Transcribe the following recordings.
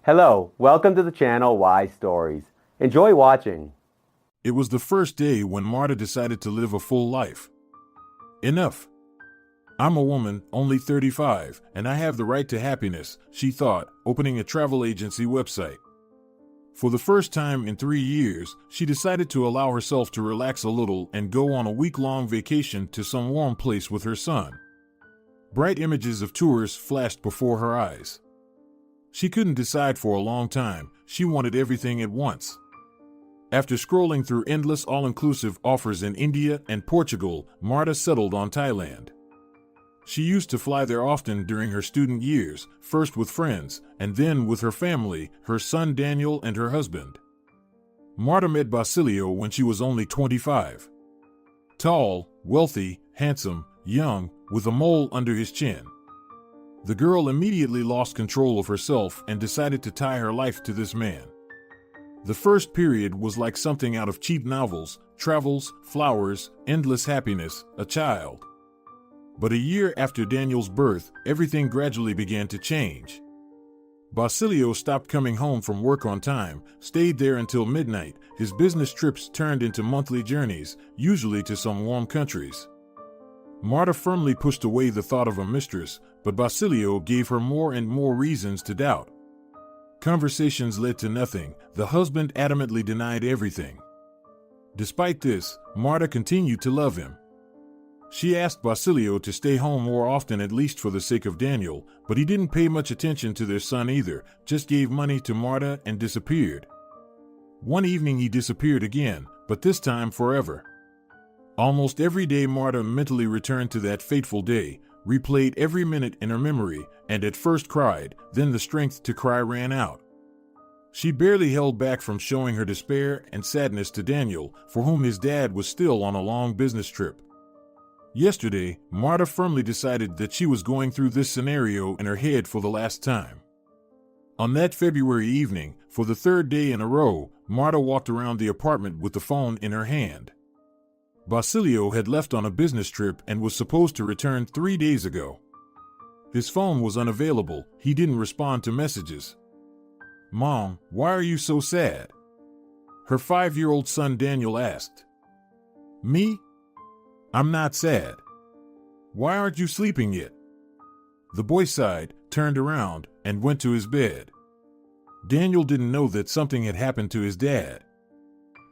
Hello, welcome to the channel Why Stories. Enjoy watching. It was the first day when Marta decided to live a full life. Enough. I'm a woman, only 35, and I have the right to happiness, she thought, opening a travel agency website. For the first time in 3 years, she decided to allow herself to relax a little and go on a week-long vacation to some warm place with her son. Bright images of tours flashed before her eyes. She couldn't decide for a long time. She wanted everything at once. After scrolling through endless all-inclusive offers in India and Portugal, Marta settled on Thailand. She used to fly there often during her student years, first with friends, and then with her family, her son Daniel and her husband. Marta met Basilio when she was only 25. Tall, wealthy, handsome, young, with a mole under his chin. The girl immediately lost control of herself and decided to tie her life to this man. The first period was like something out of cheap novels: travels, flowers, endless happiness, a child. But a year after Daniel's birth, everything gradually began to change. Basilio stopped coming home from work on time, stayed there until midnight. His business trips turned into monthly journeys, usually to some warm countries. Marta firmly pushed away the thought of a mistress, but Basilio gave her more and more reasons to doubt. Conversations led to nothing. The husband adamantly denied everything. Despite this, Marta continued to love him. She asked Basilio to stay home more often, at least for the sake of Daniel, but he didn't pay much attention to their son either, just gave money to Marta and disappeared. One evening he disappeared again, but this time forever. Almost every day Marta mentally returned to that fateful day, replayed every minute in her memory, and at first cried, then the strength to cry ran out. She barely held back from showing her despair and sadness to Daniel, for whom his dad was still on a long business trip. Yesterday, Marta firmly decided that she was going through this scenario in her head for the last time. On that February evening, for the third day in a row, Marta walked around the apartment with the phone in her hand. Basilio had left on a business trip and was supposed to return 3 days ago. His phone was unavailable. He didn't respond to messages. "Mom, why are you so sad?" her 5-year-old son Daniel asked. "Me? I'm not sad. Why aren't you sleeping yet?" The boy sighed, turned around, and went to his bed. Daniel didn't know that something had happened to his dad.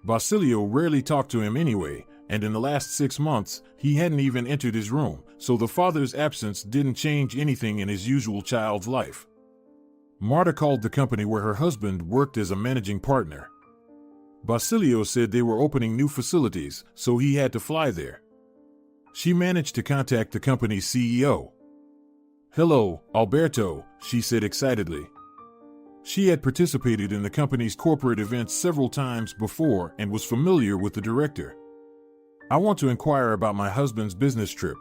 Basilio rarely talked to him anyway, and in the last 6 months, he hadn't even entered his room, so the father's absence didn't change anything in his usual child's life. Marta called the company where her husband worked as a managing partner. Basilio said they were opening new facilities, so he had to fly there. She managed to contact the company's CEO. "Hello, Alberto," she said excitedly. She had participated in the company's corporate events several times before and was familiar with the director. "I want to inquire about my husband's business trip.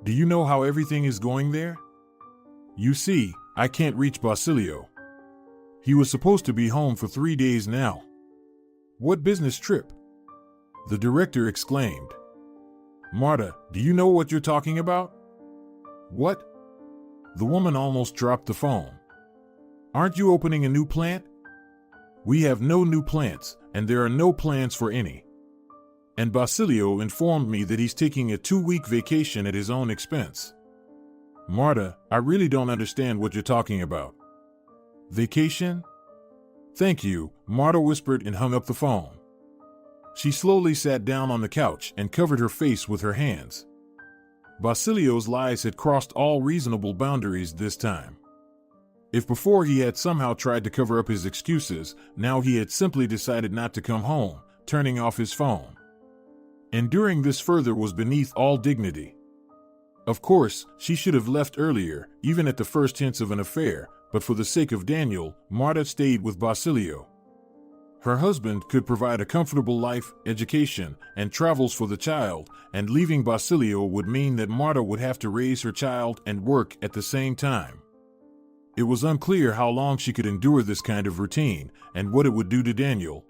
Do you know how everything is going there? You see, I can't reach Basilio. He was supposed to be home for 3 days now." "What business trip?" the director exclaimed. "Marta, do you know what you're talking about?" "What?" The woman almost dropped the phone. "Aren't you opening a new plant?" "We have no new plants, and there are no plans for any. And Basilio informed me that he's taking a 2-week vacation at his own expense." "Marta, I really don't understand what you're talking about." "Vacation?" "Thank you," Marta whispered and hung up the phone. She slowly sat down on the couch and covered her face with her hands. Basilio's lies had crossed all reasonable boundaries this time. If before he had somehow tried to cover up his excuses, now he had simply decided not to come home, turning off his phone. Enduring this further was beneath all dignity. Of course, she should have left earlier, even at the first hints of an affair, but for the sake of Daniel, Marta stayed with Basilio. Her husband could provide a comfortable life, education, and travels for the child, and leaving Basilio would mean that Marta would have to raise her child and work at the same time. It was unclear how long she could endure this kind of routine, and what it would do to Daniel.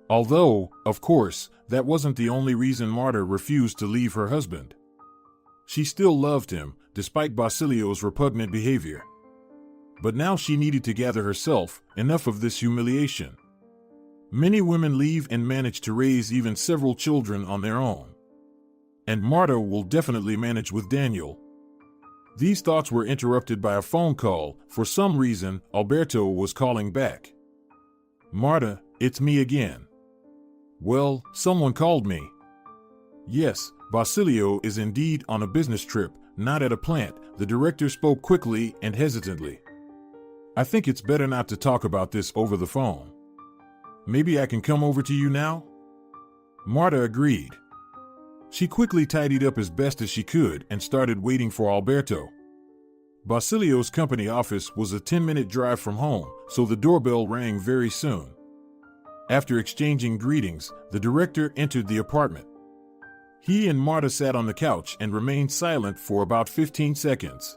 Although, of course, that wasn't the only reason Marta refused to leave her husband. She still loved him, despite Basilio's repugnant behavior. But now she needed to gather herself. Enough of this humiliation. Many women leave and manage to raise even several children on their own. And Marta will definitely manage with Daniel. These thoughts were interrupted by a phone call. For some reason, Alberto was calling back. "Marta, it's me again." "Well, someone called me." "Yes, Basilio is indeed on a business trip, not at a plant." The director spoke quickly and hesitantly. "I think it's better not to talk about this over the phone. Maybe I can come over to you now?" Marta agreed. She quickly tidied up as best as she could and started waiting for Alberto. Basilio's company office was a 10-minute drive from home, so the doorbell rang very soon. After exchanging greetings, the director entered the apartment. He and Marta sat on the couch and remained silent for about 15 seconds.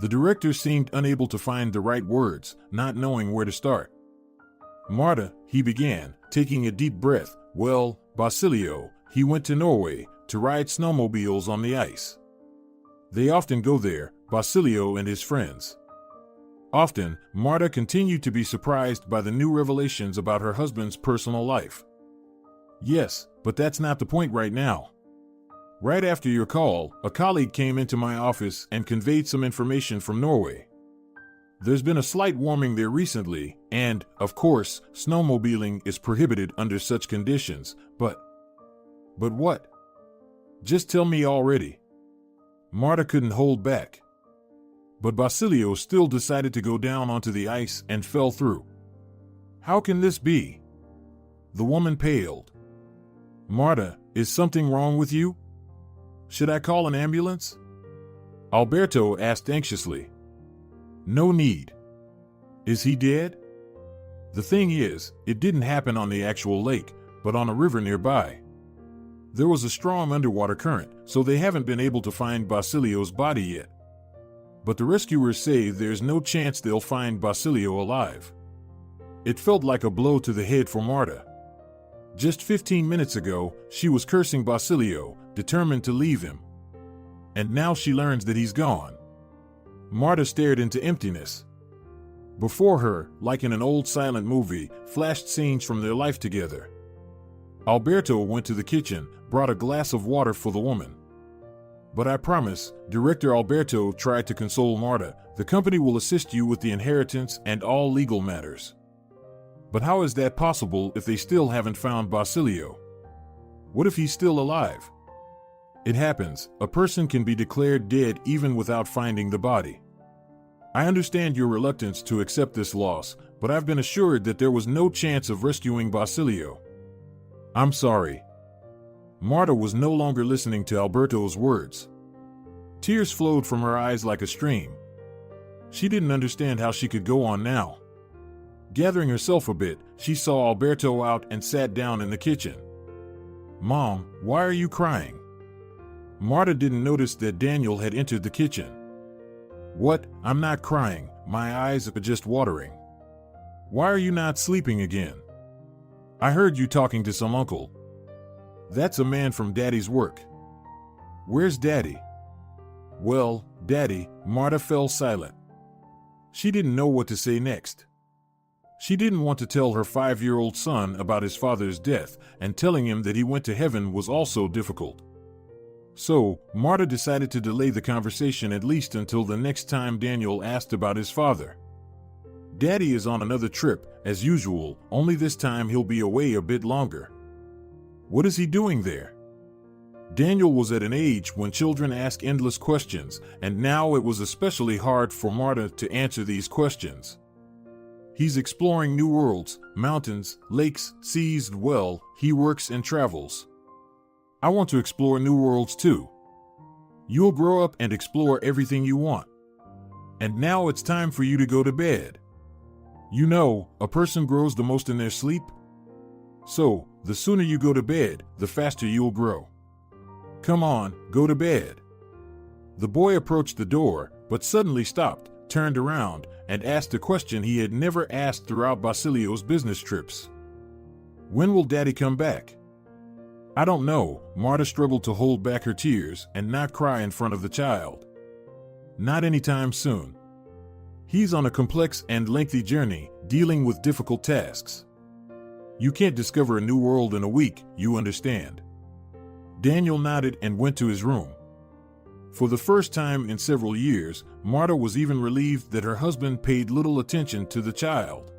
The director seemed unable to find the right words, not knowing where to start. "Marta," he began, taking a deep breath, "well, Basilio, he went to Norway to ride snowmobiles on the ice. They often go there, Basilio and his friends." Often, Marta continued to be surprised by the new revelations about her husband's personal life. "Yes, but that's not the point right now. Right after your call, a colleague came into my office and conveyed some information from Norway. There's been a slight warming there recently, and, of course, snowmobiling is prohibited under such conditions, but what? Just tell me already." Marta couldn't hold back. But Basilio still decided to go down onto the ice and fell through. "How can this be?" The woman paled. "Marta, is something wrong with you? Should I call an ambulance?" Alberto asked anxiously. "No need. Is he dead?" "The thing is, it didn't happen on the actual lake, but on a river nearby. There was a strong underwater current, so they haven't been able to find Basilio's body yet. But the rescuers say there's no chance they'll find Basilio alive." It felt like a blow to the head for Marta. Just 15 minutes ago, she was cursing Basilio, determined to leave him. And now she learns that he's gone. Marta stared into emptiness. Before her, like in an old silent movie, flashed scenes from their life together. Alberto went to the kitchen, brought a glass of water for the woman. "But I promise," Director Alberto tried to console Marta, "the company will assist you with the inheritance and all legal matters." "But how is that possible if they still haven't found Basilio? What if he's still alive?" "It happens. A person can be declared dead even without finding the body. I understand your reluctance to accept this loss, but I've been assured that there was no chance of rescuing Basilio." "I'm sorry." Marta was no longer listening to Alberto's words. Tears flowed from her eyes like a stream. She didn't understand how she could go on now. Gathering herself a bit, she saw Alberto out and sat down in the kitchen. "Mom, why are you crying?" Marta didn't notice that Daniel had entered the kitchen. "What? I'm not crying. My eyes are just watering. Why are you not sleeping again? I heard you talking to some uncle. That's a man from Daddy's work." "Where's Daddy?" "Well, Daddy," Marta fell silent. She didn't know what to say next. She didn't want to tell her 5-year-old son about his father's death, and telling him that he went to heaven was also difficult. So, Marta decided to delay the conversation at least until the next time Daniel asked about his father. Daddy is on another trip, as usual, only this time he'll be away a bit longer. What is he doing there? Daniel was at an age when children ask endless questions, and now it was especially hard for Marta to answer these questions. He's exploring new worlds, mountains, lakes, seas. Well, he works and travels. I want to explore new worlds too. You'll grow up and explore everything you want. And now it's time for you to go to bed. You know, a person grows the most in their sleep. So, the sooner you go to bed, the faster you'll grow. Come on, go to bed." The boy approached the door, but suddenly stopped, turned around, and asked a question he had never asked throughout Basilio's business trips. "When will Daddy come back?" "I don't know." Marta struggled to hold back her tears and not cry in front of the child. "Not anytime soon. He's on a complex and lengthy journey, dealing with difficult tasks. You can't discover a new world in a week, you understand. Daniel nodded and went to his room. For the first time in several years, Marta was even relieved that her husband paid little attention to the child.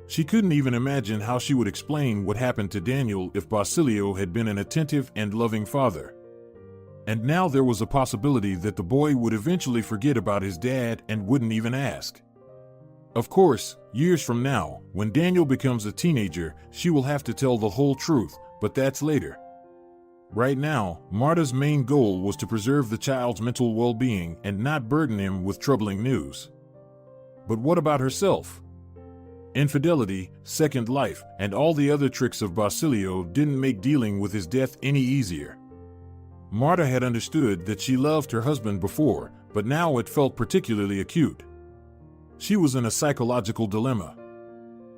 She couldn't even imagine how she would explain what happened to Daniel if Basilio had been an attentive and loving father. And now there was a possibility that the boy would eventually forget about his dad and wouldn't even ask. Of course, years from now, when Daniel becomes a teenager, she will have to tell the whole truth, but that's later. Right now, Marta's main goal was to preserve the child's mental well-being and not burden him with troubling news. But what about herself? Infidelity, second life, and all the other tricks of Basilio didn't make dealing with his death any easier. Marta had understood that she loved her husband before, but now it felt particularly acute. She was in a psychological dilemma.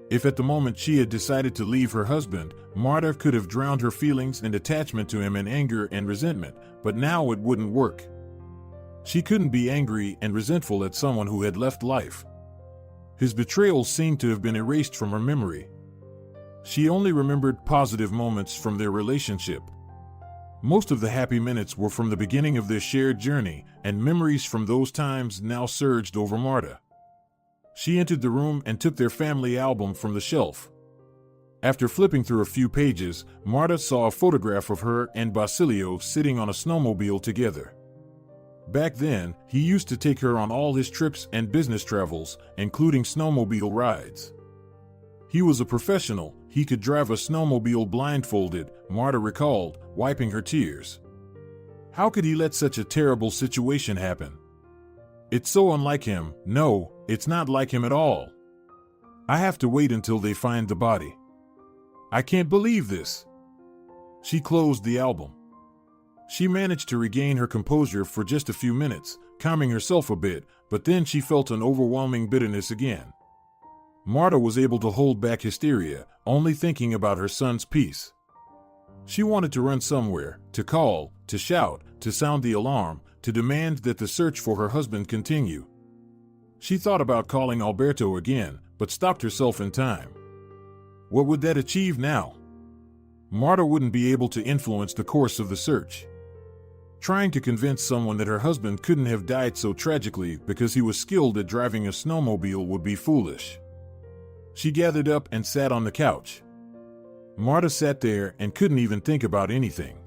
If at the moment she had decided to leave her husband, Marta could have drowned her feelings and attachment to him in anger and resentment, but now it wouldn't work. She couldn't be angry and resentful at someone who had left life. His betrayal seemed to have been erased from her memory. She only remembered positive moments from their relationship. Most of the happy minutes were from the beginning of their shared journey, and memories from those times now surged over Marta. She entered the room and took their family album from the shelf. After flipping through a few pages, Marta saw a photograph of her and Basilio sitting on a snowmobile together. Back then, he used to take her on all his trips and business travels, including snowmobile rides. He was a professional, he could drive a snowmobile blindfolded, Marta recalled, wiping her tears. How could he let such a terrible situation happen? It's so unlike him. No, it's not like him at all. I have to wait until they find the body. I can't believe this. She closed the album. She managed to regain her composure for just a few minutes, calming herself a bit, but then she felt an overwhelming bitterness again. Marta was able to hold back hysteria, only thinking about her son's peace. She wanted to run somewhere, to call, to shout, to sound the alarm, to demand that the search for her husband continue. She thought about calling Alberto again, but stopped herself in time. What would that achieve now? Marta wouldn't be able to influence the course of the search. Trying to convince someone that her husband couldn't have died so tragically because he was skilled at driving a snowmobile would be foolish. She gathered up and sat on the couch. Marta sat there and couldn't even think about anything.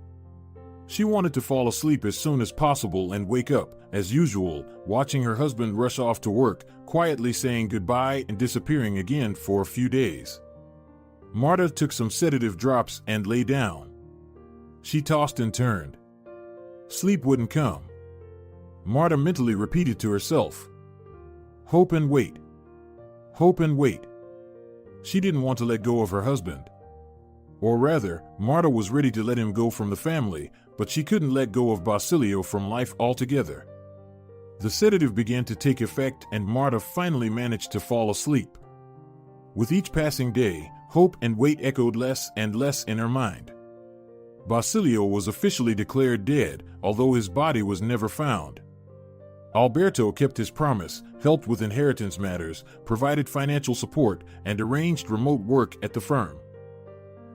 She wanted to fall asleep as soon as possible and wake up, as usual, watching her husband rush off to work, quietly saying goodbye and disappearing again for a few days. Marta took some sedative drops and lay down. She tossed and turned. Sleep wouldn't come. Marta mentally repeated to herself, "Hope and wait. Hope and wait." She didn't want to let go of her husband. Or rather, Marta was ready to let him go from the family, but she couldn't let go of Basilio from life altogether. The sedative began to take effect and Marta finally managed to fall asleep. With each passing day, hope and wait echoed less and less in her mind. Basilio was officially declared dead, although his body was never found. Alberto kept his promise, helped with inheritance matters, provided financial support, and arranged remote work at the firm.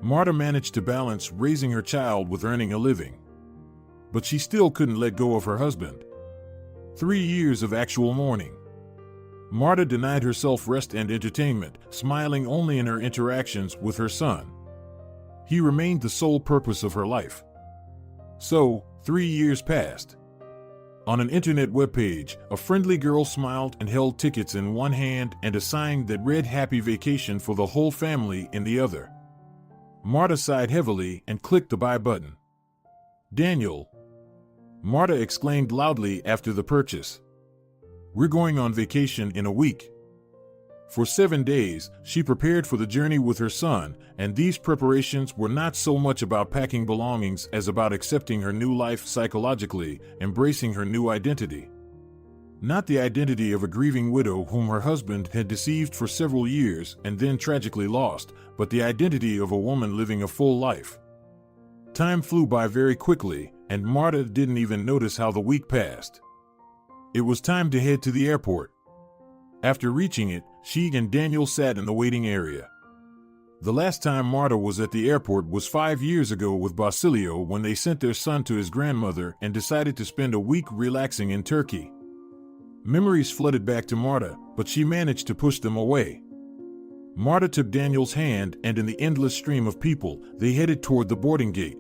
Marta managed to balance raising her child with earning a living. But she still couldn't let go of her husband. 3 years of actual mourning. Marta denied herself rest and entertainment, smiling only in her interactions with her son. He remained the sole purpose of her life. So, 3 years passed. On an internet webpage, a friendly girl smiled and held tickets in one hand and a sign that read "Happy Vacation for the whole family" in the other. Marta sighed heavily and clicked the buy button. "Daniel," Marta exclaimed loudly after the purchase. "We're going on vacation in a week." For 7 days, she prepared for the journey with her son, and these preparations were not so much about packing belongings as about accepting her new life psychologically, embracing her new identity. Not the identity of a grieving widow whom her husband had deceived for several years and then tragically lost, but the identity of a woman living a full life. Time flew by very quickly, and Marta didn't even notice how the week passed. It was time to head to the airport. After reaching it, she and Daniel sat in the waiting area. The last time Marta was at the airport was 5 years ago with Basilio when they sent their son to his grandmother and decided to spend a week relaxing in Turkey. Memories flooded back to Marta, but she managed to push them away. Marta took Daniel's hand, and in the endless stream of people, they headed toward the boarding gate.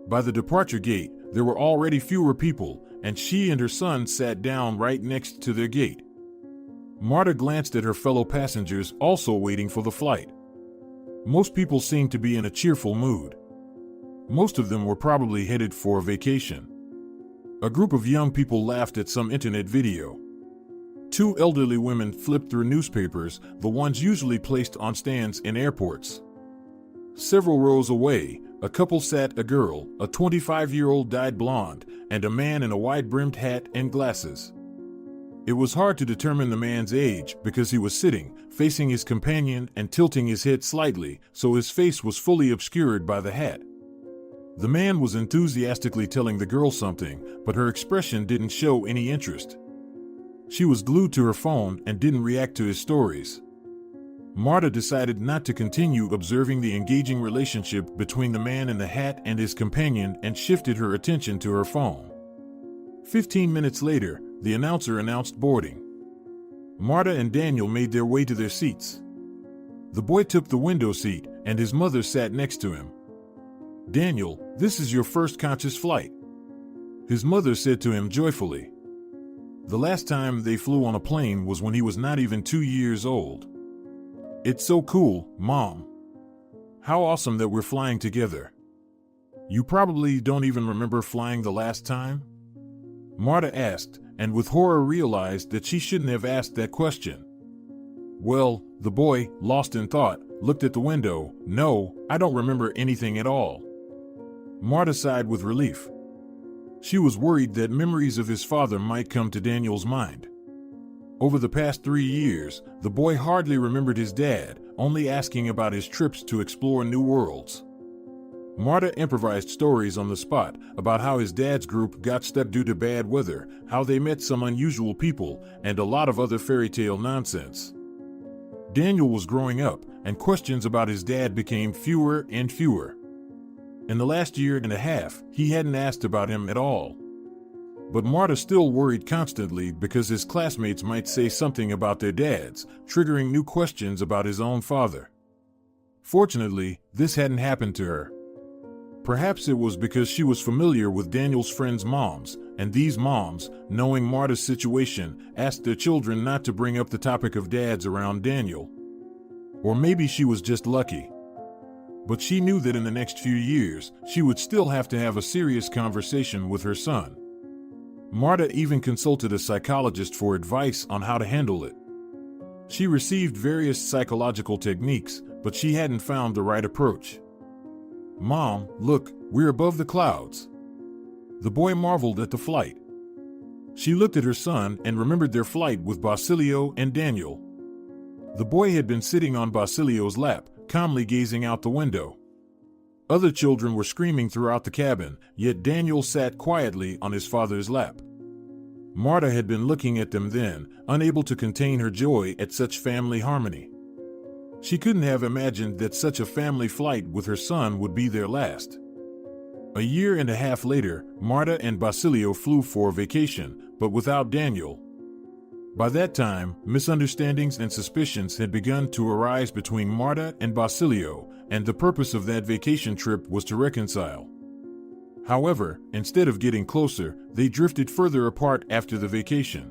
By the departure gate, there were already fewer people, and she and her son sat down right next to their gate. Marta glanced at her fellow passengers, also waiting for the flight. Most people seemed to be in a cheerful mood. Most of them were probably headed for a vacation. A group of young people laughed at some internet video. Two elderly women flipped through newspapers, the ones usually placed on stands in airports. Several rows away, a couple sat. A girl, a 25-year-old dyed blonde, and a man in a wide-brimmed hat and glasses. It was hard to determine the man's age because he was sitting, facing his companion and tilting his head slightly, so his face was fully obscured by the hat. The man was enthusiastically telling the girl something, but her expression didn't show any interest. She was glued to her phone and didn't react to his stories. Marta decided not to continue observing the engaging relationship between the man in the hat and his companion and shifted her attention to her phone. 15 minutes later, the announcer announced boarding. Marta and Daniel made their way to their seats. The boy took the window seat, and his mother sat next to him. "Daniel, this is your first conscious flight," his mother said to him joyfully. The last time they flew on a plane was when he was not even 2 years old. "It's so cool, Mom. How awesome that we're flying together. You probably don't even remember flying the last time?" Marta asked, and with horror realized that she shouldn't have asked that question. "Well," the boy, lost in thought, looked at the window. "No, I don't remember anything at all." Marta sighed with relief. She was worried that memories of his father might come to Daniel's mind. Over the past 3 years, the boy hardly remembered his dad, only asking about his trips to explore new worlds. Marta improvised stories on the spot about how his dad's group got stuck due to bad weather, how they met some unusual people, and a lot of other fairy tale nonsense. Daniel was growing up, and questions about his dad became fewer and fewer. In the last year and a half, he hadn't asked about him at all. But Marta still worried constantly because his classmates might say something about their dads, triggering new questions about his own father. Fortunately, this hadn't happened to her. Perhaps it was because she was familiar with Daniel's friends' moms, and these moms, knowing Marta's situation, asked their children not to bring up the topic of dads around Daniel. Or maybe she was just lucky. But she knew that in the next few years, she would still have to have a serious conversation with her son. Marta even consulted a psychologist for advice on how to handle it. She received various psychological techniques, but she hadn't found the right approach. "Mom, look, we're above the clouds." The boy marveled at the flight. She looked at her son and remembered their flight with Basilio and Daniel. The boy had been sitting on Basilio's lap, calmly gazing out the window. Other children were screaming throughout the cabin, yet Daniel sat quietly on his father's lap. Marta had been looking at them then, unable to contain her joy at such family harmony. She couldn't have imagined that such a family flight with her son would be their last. A year and a half later, Marta and Basilio flew for a vacation, but without Daniel. By that time, misunderstandings and suspicions had begun to arise between Marta and Basilio, and the purpose of that vacation trip was to reconcile. However, instead of getting closer, they drifted further apart after the vacation.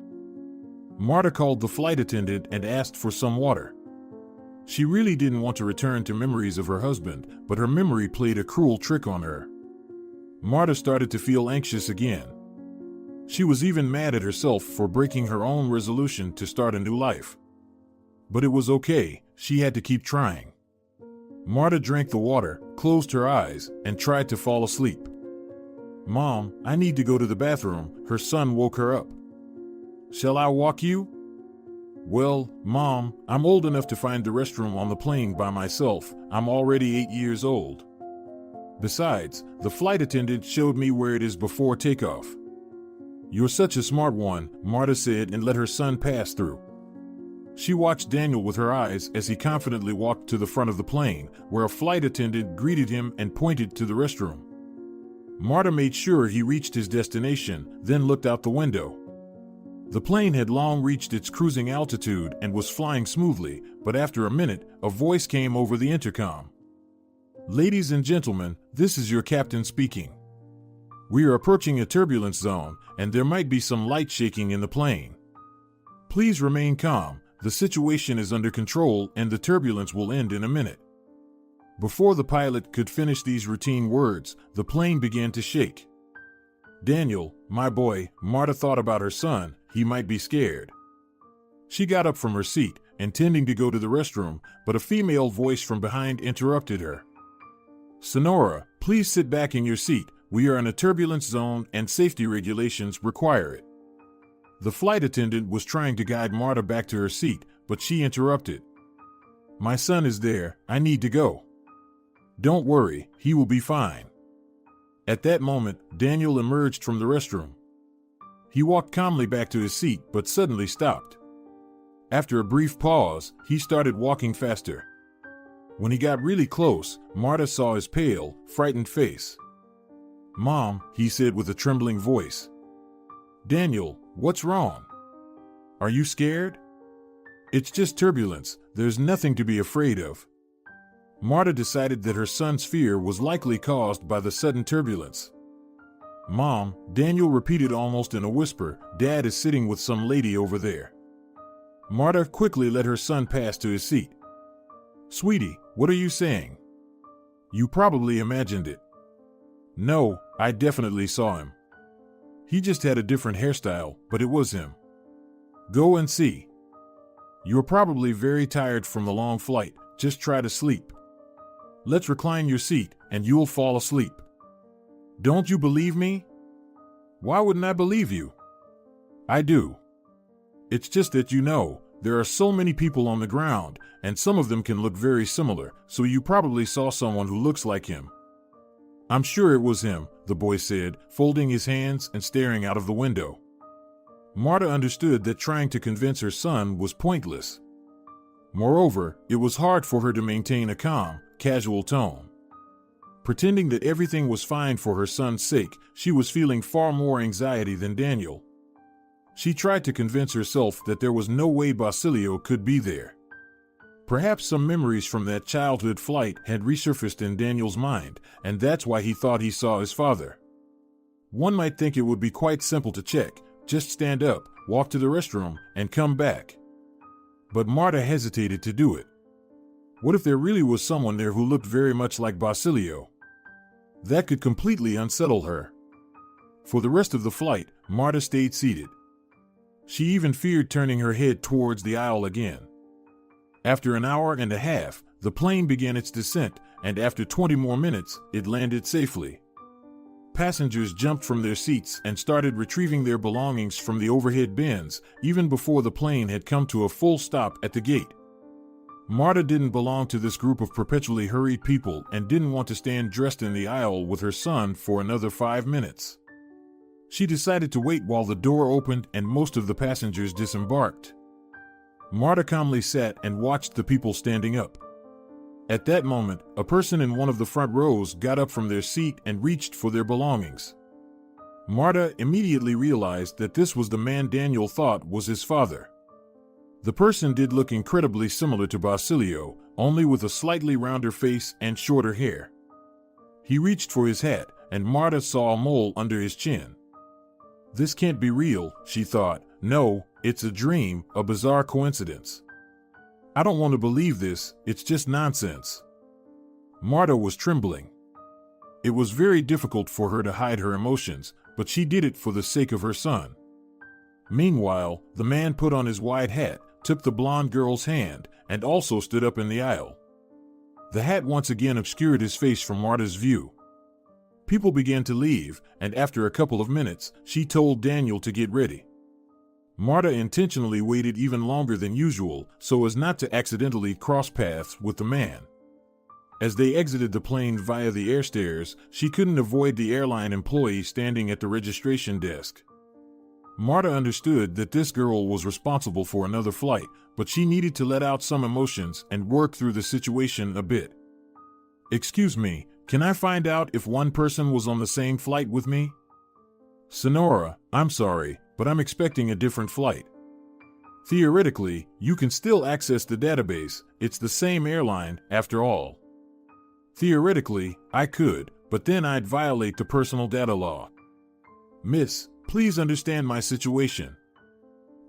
Marta called the flight attendant and asked for some water. She really didn't want to return to memories of her husband, but her memory played a cruel trick on her. Marta started to feel anxious again. She was even mad at herself for breaking her own resolution to start a new life. But it was okay, she had to keep trying. Marta drank the water, closed her eyes, and tried to fall asleep. "Mom, I need to go to the bathroom," her son woke her up. "Shall I walk you?" "Well, Mom, I'm old enough to find the restroom on the plane by myself. I'm already 8 years old. Besides, the flight attendant showed me where it is before takeoff." "You're such a smart one," Marta said and let her son pass through. She watched Daniel with her eyes as he confidently walked to the front of the plane, where a flight attendant greeted him and pointed to the restroom. Marta made sure he reached his destination, then looked out the window. The plane had long reached its cruising altitude and was flying smoothly, but after a minute, a voice came over the intercom. "Ladies and gentlemen, this is your captain speaking. We are approaching a turbulence zone, and there might be some light shaking in the plane. Please remain calm. The situation is under control and the turbulence will end in a minute." Before the pilot could finish these routine words, the plane began to shake. "Daniel, my boy," Marta thought about her son, he might be scared. She got up from her seat, intending to go to the restroom, but a female voice from behind interrupted her. "Sonora, please sit back in your seat. We are in a turbulence zone and safety regulations require it." The flight attendant was trying to guide Marta back to her seat, but she interrupted. "My son is there. I need to go." "Don't worry, he will be fine." At that moment, Daniel emerged from the restroom. He walked calmly back to his seat, but suddenly stopped. After a brief pause, he started walking faster. When he got really close, Marta saw his pale, frightened face. "Mom," he said with a trembling voice. "Daniel, what's wrong? Are you scared?" "It's just turbulence. There's nothing to be afraid of." Marta decided that her son's fear was likely caused by the sudden turbulence. "Mom," Daniel repeated almost in a whisper, "Dad is sitting with some lady over there." Marta quickly let her son pass to his seat. "Sweetie, what are you saying? You probably imagined it." "No, I definitely saw him. He just had a different hairstyle, but it was him. Go and see. You're probably very tired from the long flight. Just try to sleep. Let's recline your seat, and you'll fall asleep." "Don't you believe me?" "Why wouldn't I believe you?" "I do. It's just that there are so many people on the ground, and some of them can look very similar, so you probably saw someone who looks like him." "I'm sure it was him," the boy said, folding his hands and staring out of the window. Marta understood that trying to convince her son was pointless. Moreover, it was hard for her to maintain a calm, casual tone. Pretending that everything was fine for her son's sake, she was feeling far more anxiety than Daniel. She tried to convince herself that there was no way Basilio could be there. Perhaps some memories from that childhood flight had resurfaced in Daniel's mind, and that's why he thought he saw his father. One might think it would be quite simple to check, just stand up, walk to the restroom, and come back. But Marta hesitated to do it. What if there really was someone there who looked very much like Basilio? That could completely unsettle her. For the rest of the flight, Marta stayed seated. She even feared turning her head towards the aisle again. After an hour and a half, the plane began its descent, and after 20 more minutes, it landed safely. Passengers jumped from their seats and started retrieving their belongings from the overhead bins, even before the plane had come to a full stop at the gate. Marta didn't belong to this group of perpetually hurried people and didn't want to stand dressed in the aisle with her son for another 5 minutes. She decided to wait while the door opened and most of the passengers disembarked. Marta calmly sat and watched the people standing up. At that moment, a person in one of the front rows got up from their seat and reached for their belongings. Marta immediately realized that this was the man Daniel thought was his father. The person did look incredibly similar to Basilio, only with a slightly rounder face and shorter hair. He reached for his hat, and Marta saw a mole under his chin. This can't be real, she thought. No, it's a dream, a bizarre coincidence. I don't want to believe this, it's just nonsense. Marta was trembling. It was very difficult for her to hide her emotions, but she did it for the sake of her son. Meanwhile, the man put on his wide hat, took the blonde girl's hand, and also stood up in the aisle. The hat once again obscured his face from Marta's view. People began to leave, and after a couple of minutes, she told Daniel to get ready. Marta intentionally waited even longer than usual so as not to accidentally cross paths with the man. As they exited the plane via the air stairs, she couldn't avoid the airline employee standing at the registration desk. Marta understood that this girl was responsible for another flight, but she needed to let out some emotions and work through the situation a bit. "Excuse me, can I find out if one person was on the same flight with me?" "Sonora, I'm sorry, but I'm expecting a different flight." "Theoretically, you can still access the database. It's the same airline, after all." "Theoretically, I could, but then I'd violate the personal data law." "Miss, please understand my situation."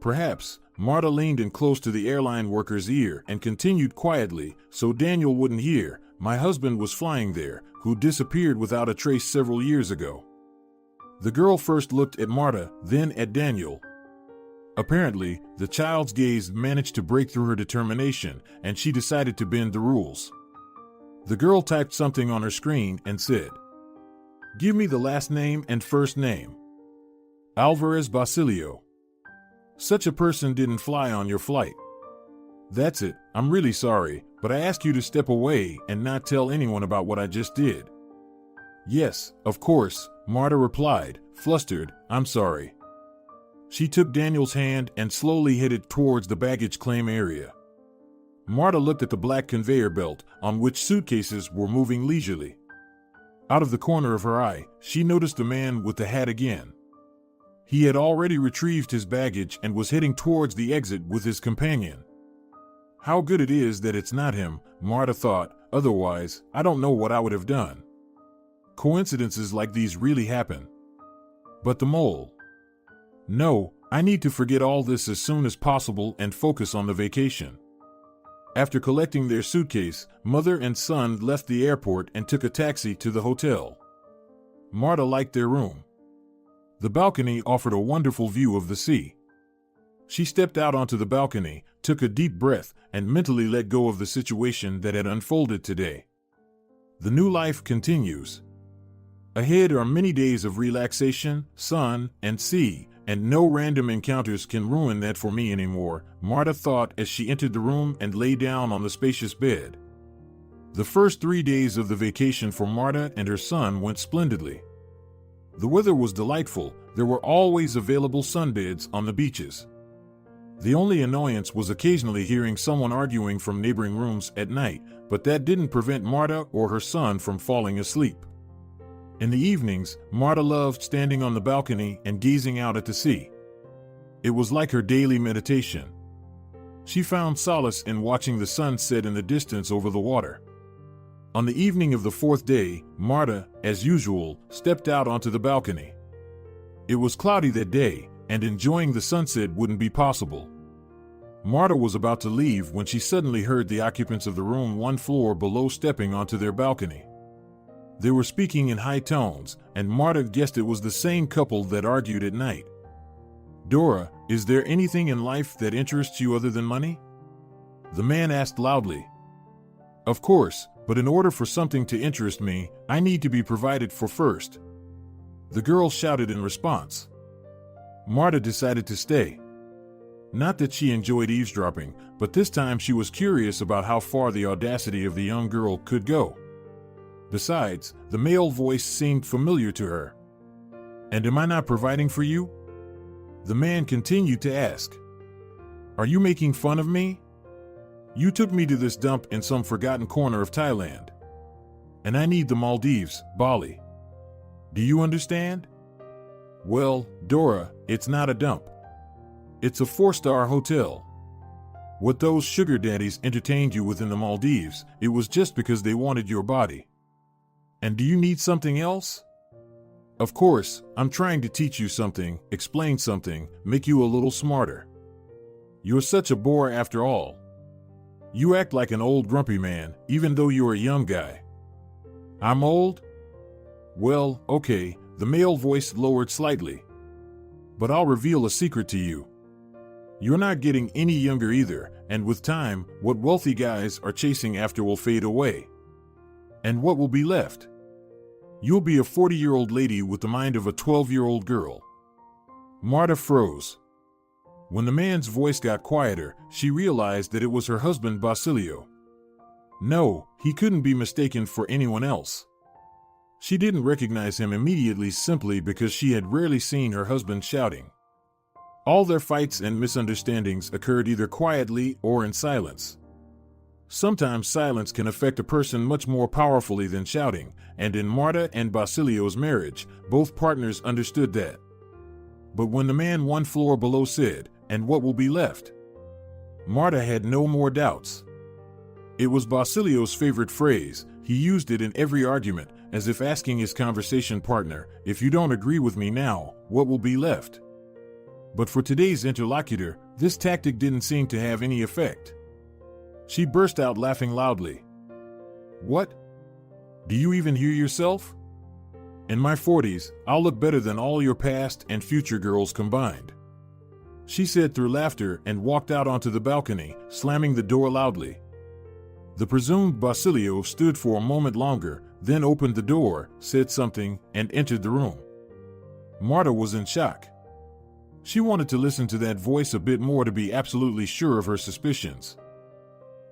Perhaps, Marta leaned in close to the airline worker's ear and continued quietly, so Daniel wouldn't hear. "My husband was flying there, who disappeared without a trace several years ago." The girl first looked at Marta, then at Daniel. Apparently, the child's gaze managed to break through her determination, and she decided to bend the rules. The girl typed something on her screen and said, "Give me the last name and first name." "Alvarez Basilio." "Such a person didn't fly on your flight." "That's it, I'm really sorry, but I ask you to step away and not tell anyone about what I just did." "Yes, of course," Marta replied, flustered, "I'm sorry." She took Daniel's hand and slowly headed towards the baggage claim area. Marta looked at the black conveyor belt, on which suitcases were moving leisurely. Out of the corner of her eye, she noticed the man with the hat again. He had already retrieved his baggage and was heading towards the exit with his companion. How good it is that it's not him, Marta thought, otherwise, I don't know what I would have done. Coincidences like these really happen. But the mole. No, I need to forget all this as soon as possible and focus on the vacation. After collecting their suitcase, mother and son left the airport and took a taxi to the hotel. Marta liked their room. The balcony offered a wonderful view of the sea. She stepped out onto the balcony, took a deep breath, and mentally let go of the situation that had unfolded today. The new life continues. Ahead are many days of relaxation, sun, and sea, and no random encounters can ruin that for me anymore, Marta thought as she entered the room and lay down on the spacious bed. The first 3 days of the vacation for Marta and her son went splendidly. The weather was delightful, there were always available sunbeds on the beaches. The only annoyance was occasionally hearing someone arguing from neighboring rooms at night, but that didn't prevent Marta or her son from falling asleep. In the evenings, Marta loved standing on the balcony and gazing out at the sea. It was like her daily meditation. She found solace in watching the sun set in the distance over the water. On the evening of the 4th day, Marta, as usual, stepped out onto the balcony. It was cloudy that day, and enjoying the sunset wouldn't be possible. Marta was about to leave when she suddenly heard the occupants of the room one floor below stepping onto their balcony. They were speaking in high tones, and Marta guessed it was the same couple that argued at night. "Dora, is there anything in life that interests you other than money?" the man asked loudly. "Of course, but in order for something to interest me, I need to be provided for first," the girl shouted in response. Marta decided to stay. Not that she enjoyed eavesdropping, but this time she was curious about how far the audacity of the young girl could go. Besides, the male voice seemed familiar to her. "And am I not providing for you?" the man continued to ask. "Are you making fun of me? You took me to this dump in some forgotten corner of Thailand. And I need the Maldives, Bali. Do you understand? Well, Dora, it's not a dump. It's a 4-star hotel. What those sugar daddies entertained you with in the Maldives, it was just because they wanted your body. And do you need something else? Of course, I'm trying to teach you something, explain something, make you a little smarter. You're such a bore after all. You act like an old grumpy man, even though you're a young guy." "I'm old?" "Well, okay," the male voice lowered slightly. "But I'll reveal a secret to you. You're not getting any younger either, and with time, what wealthy guys are chasing after will fade away. And what will be left? You'll be a 40-year-old lady with the mind of a 12-year-old girl." Marta froze. When the man's voice got quieter, she realized that it was her husband Basilio. No, he couldn't be mistaken for anyone else. She didn't recognize him immediately simply because she had rarely seen her husband shouting. All their fights and misunderstandings occurred either quietly or in silence. Sometimes silence can affect a person much more powerfully than shouting, and in Marta and Basilio's marriage, both partners understood that. But when the man one floor below said, "And what will be left?" Marta had no more doubts. It was Basilio's favorite phrase. He used it in every argument, as if asking his conversation partner, "If you don't agree with me now, what will be left?" But for today's interlocutor, this tactic didn't seem to have any effect. She burst out laughing loudly. "What? Do you even hear yourself? In my 40s, I'll look better than all your past and future girls combined," she said through laughter and walked out onto the balcony, slamming the door loudly. The presumed Basilio stood for a moment longer, then opened the door, said something, and entered the room. Marta was in shock. She wanted to listen to that voice a bit more to be absolutely sure of her suspicions.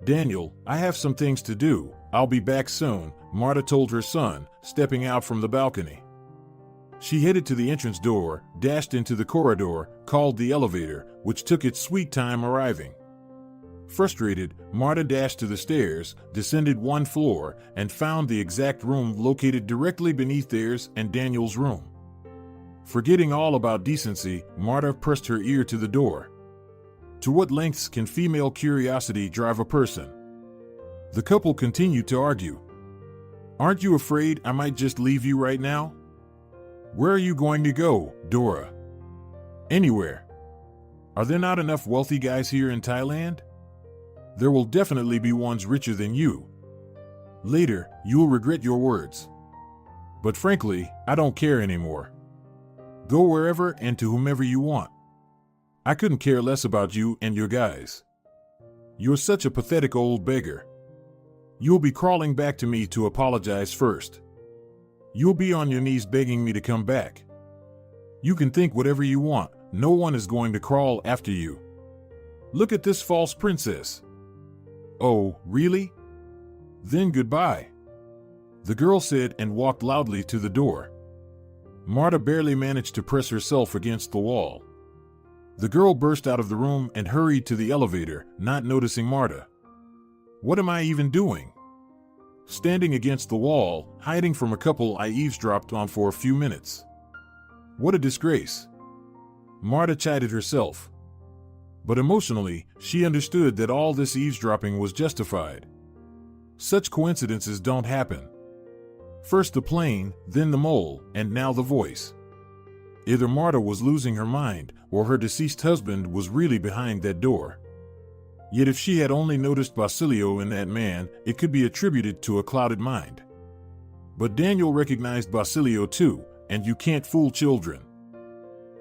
"Daniel, I have some things to do. I'll be back soon," Marta told her son, stepping out from the balcony. She headed to the entrance door, dashed into the corridor, called the elevator, which took its sweet time arriving. Frustrated, Marta dashed to the stairs, descended one floor, and found the exact room located directly beneath theirs and Daniel's room. Forgetting all about decency, Marta pressed her ear to the door. To what lengths can female curiosity drive a person? The couple continued to argue. "Aren't you afraid I might just leave you right now?" "Where are you going to go, Dora?" "Anywhere. Are there not enough wealthy guys here in Thailand? There will definitely be ones richer than you. Later, you will regret your words. But frankly, I don't care anymore. Go wherever and to whomever you want. I couldn't care less about you and your guys. You're such a pathetic old beggar. You'll be crawling back to me to apologize first. You'll be on your knees begging me to come back. You can think whatever you want. No one is going to crawl after you. Look at this false princess." "Oh, really? Then goodbye," the girl said and walked loudly to the door. Marta barely managed to press herself against the wall. The girl burst out of the room and hurried to the elevator, not noticing Marta. "What am I even doing? Standing against the wall, hiding from a couple I eavesdropped on for a few minutes. What a disgrace." Marta chided herself. But emotionally, she understood that all this eavesdropping was justified. Such coincidences don't happen. First the plane, then the mole, and now the voice. Either Marta was losing her mind, or her deceased husband was really behind that door. Yet if she had only noticed Basilio in that man, it could be attributed to a clouded mind. But Daniel recognized Basilio too, and you can't fool children.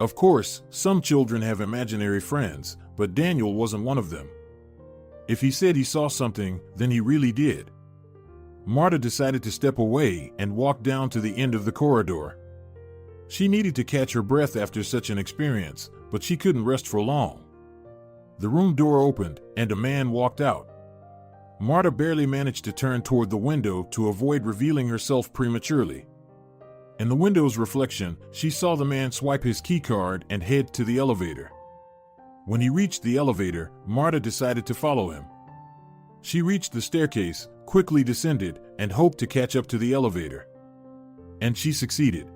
Of course, some children have imaginary friends, but Daniel wasn't one of them. If he said he saw something, then he really did. Marta decided to step away and walk down to the end of the corridor. She needed to catch her breath after such an experience, but she couldn't rest for long. The room door opened, and a man walked out. Marta barely managed to turn toward the window to avoid revealing herself prematurely. In the window's reflection, she saw the man swipe his keycard and head to the elevator. When he reached the elevator, Marta decided to follow him. She reached the staircase, quickly descended, and hoped to catch up to the elevator. And she succeeded.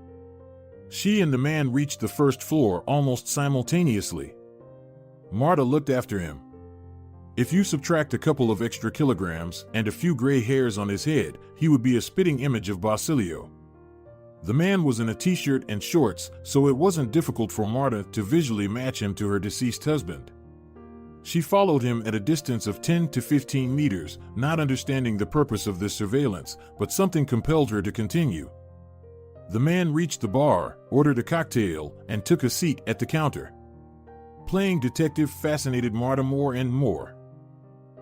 She and the man reached the first floor almost simultaneously. Marta looked after him. If you subtract a couple of extra kilograms and a few gray hairs on his head, he would be a spitting image of Basilio. The man was in a t-shirt and shorts, so it wasn't difficult for Marta to visually match him to her deceased husband. She followed him at a distance of 10 to 15 meters, not understanding the purpose of this surveillance, but something compelled her to continue. The man reached the bar, ordered a cocktail, and took a seat at the counter. Playing detective fascinated Marta more and more.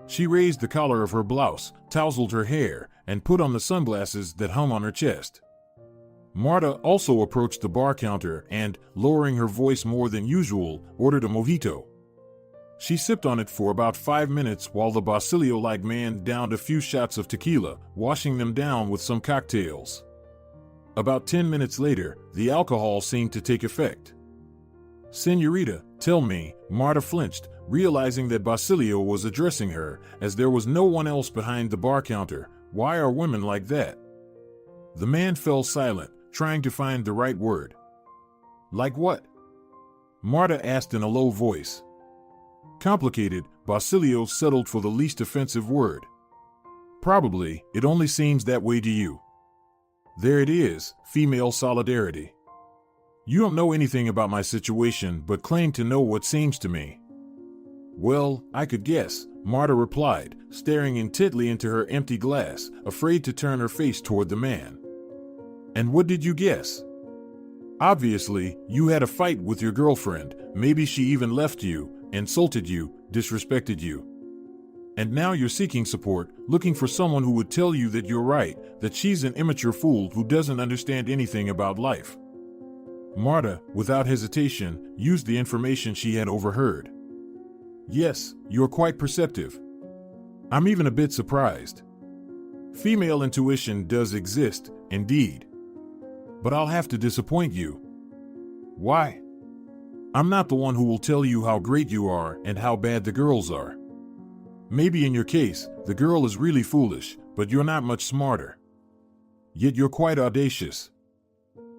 She raised the collar of her blouse, tousled her hair, and put on the sunglasses that hung on her chest. Marta also approached the bar counter and, lowering her voice more than usual, ordered a mojito. She sipped on it for about 5 minutes while the Basilio-like man downed a few shots of tequila, washing them down with some cocktails. About 10 minutes later, the alcohol seemed to take effect. "Senorita, Tell me, Marta flinched, realizing that Basilio was addressing her, as there was no one else behind the bar counter. Why are women like that? The man fell silent, trying to find the right word. Like what? Marta asked in a low voice. Complicated, Basilio settled for the least offensive word. Probably, it only seems that way to you. There it is, female solidarity. You don't know anything about my situation but claim to know what seems to me. Well, I could guess, Marta replied, staring intently into her empty glass, afraid to turn her face toward the man. And what did you guess? Obviously, you had a fight with your girlfriend, maybe she even left you, insulted you, disrespected you. And now you're seeking support, looking for someone who would tell you that you're right, that she's an immature fool who doesn't understand anything about life. Marta, without hesitation, used the information she had overheard. Yes, you're quite perceptive. I'm even a bit surprised. Female intuition does exist, indeed. But I'll have to disappoint you. Why? I'm not the one who will tell you how great you are and how bad the girls are. Maybe in your case, the girl is really foolish, but you're not much smarter. Yet you're quite audacious.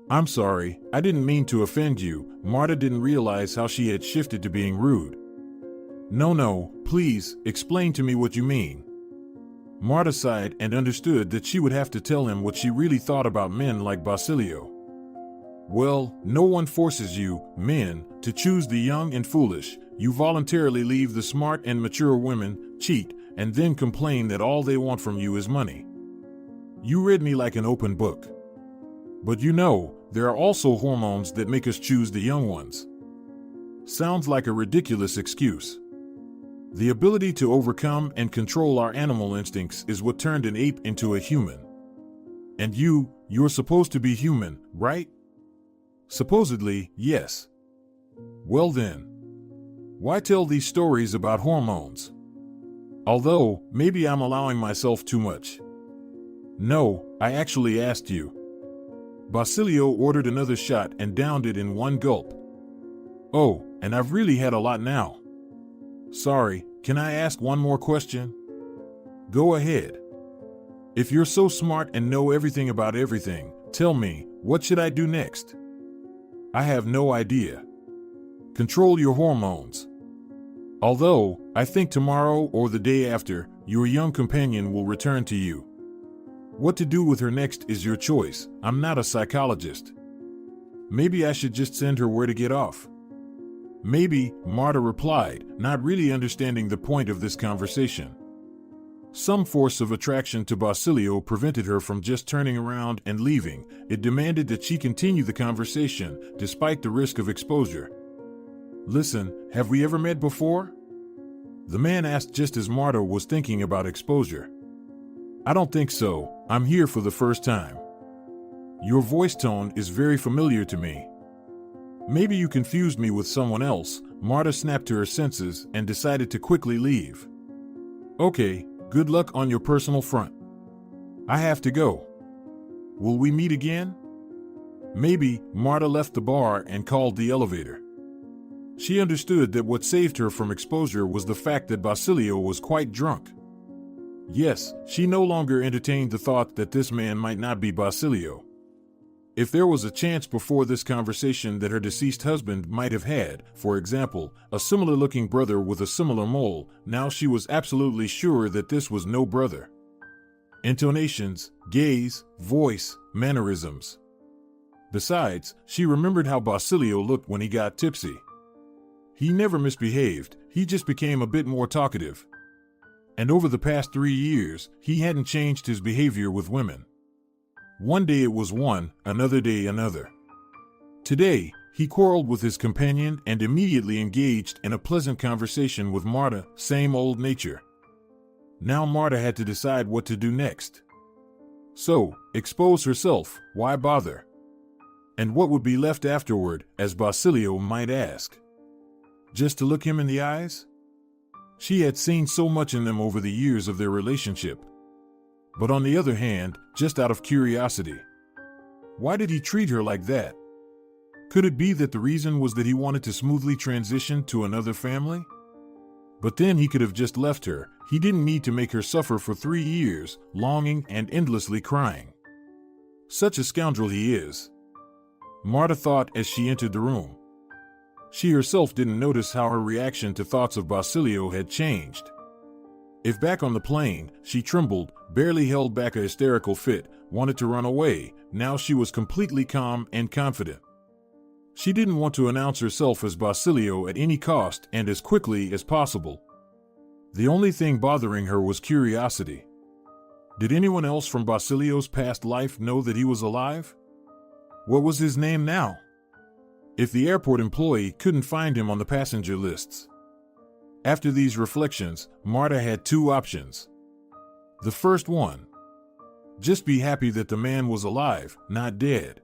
I'm sorry, I didn't mean to offend you. Marta didn't realize how she had shifted to being rude. No, please, explain to me what you mean. Marta sighed and understood that she would have to tell him what she really thought about men like Basilio. Well, no one forces you, men, to choose the young and foolish. You voluntarily leave the smart and mature women, cheat, and then complain that all they want from you is money. You read me like an open book. But you know, there are also hormones that make us choose the young ones. Sounds like a ridiculous excuse. The ability to overcome and control our animal instincts is what turned an ape into a human. And you're supposed to be human, right? Supposedly, yes. Well then, why tell these stories about hormones? Although, maybe I'm allowing myself too much. No, I actually asked you. Basilio ordered another shot and downed it in one gulp. Oh, and I've really had a lot now. Sorry, can I ask one more question? Go ahead. If you're so smart and know everything about everything, tell me, what should I do next? I have no idea. Control your hormones. Although, I think tomorrow or the day after, your young companion will return to you. What to do with her next is your choice. I'm not a psychologist. Maybe I should just send her where to get off. Maybe, Marta replied, not really understanding the point of this conversation. Some force of attraction to Basilio prevented her from just turning around and leaving. It demanded that she continue the conversation, despite the risk of exposure. Listen, have we ever met before? The man asked just as Marta was thinking about exposure. I don't think so. I'm here for the first time. Your voice tone is very familiar to me. Maybe you confused me with someone else. Marta snapped to her senses and decided to quickly leave. Okay, good luck on your personal front. I have to go. Will we meet again? Maybe. Marta left the bar and called the elevator. She understood that what saved her from exposure was the fact that Basilio was quite drunk. Yes, she no longer entertained the thought that this man might not be Basilio. If there was a chance before this conversation that her deceased husband might have had, for example, a similar-looking brother with a similar mole, now she was absolutely sure that this was no brother. Intonations, gaze, voice, mannerisms. Besides, she remembered how Basilio looked when he got tipsy. He never misbehaved, he just became a bit more talkative. And over the past 3 years, he hadn't changed his behavior with women. One day it was one, another day another. Today, he quarreled with his companion and immediately engaged in a pleasant conversation with Marta, same old nature. Now Marta had to decide what to do next. So, expose herself, why bother? And what would be left afterward, as Basilio might ask? Just to look him in the eyes? She had seen so much in them over the years of their relationship. But on the other hand, just out of curiosity. Why did he treat her like that? Could it be that the reason was that he wanted to smoothly transition to another family? But then he could have just left her. He didn't need to make her suffer for 3 years, longing and endlessly crying. Such a scoundrel he is, Marta thought as she entered the room. She herself didn't notice how her reaction to thoughts of Basilio had changed. If back on the plane, she trembled, barely held back a hysterical fit, wanted to run away, now she was completely calm and confident. She didn't want to announce herself as Basilio at any cost and as quickly as possible. The only thing bothering her was curiosity. Did anyone else from Basilio's past life know that he was alive? What was his name now? If the airport employee couldn't find him on the passenger lists. After these reflections, Marta had 2 options. The first one. Just be happy that the man was alive, not dead.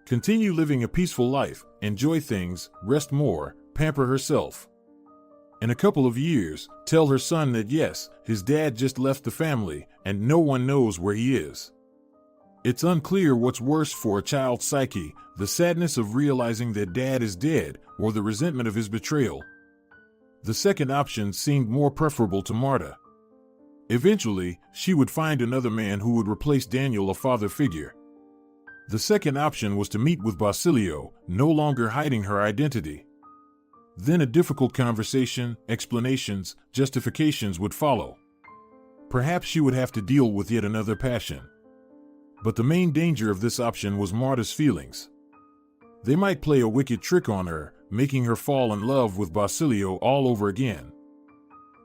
Continue living a peaceful life, enjoy things, rest more, pamper herself. In a couple of years, tell her son that yes, his dad just left the family, and no one knows where he is. It's unclear what's worse for a child's psyche, the sadness of realizing that dad is dead, or the resentment of his betrayal. The second option seemed more preferable to Marta. Eventually, she would find another man who would replace Daniel, a father figure. The second option was to meet with Basilio, no longer hiding her identity. Then a difficult conversation, explanations, justifications would follow. Perhaps she would have to deal with yet another passion. But the main danger of this option was Marta's feelings. They might play a wicked trick on her, making her fall in love with Basilio all over again.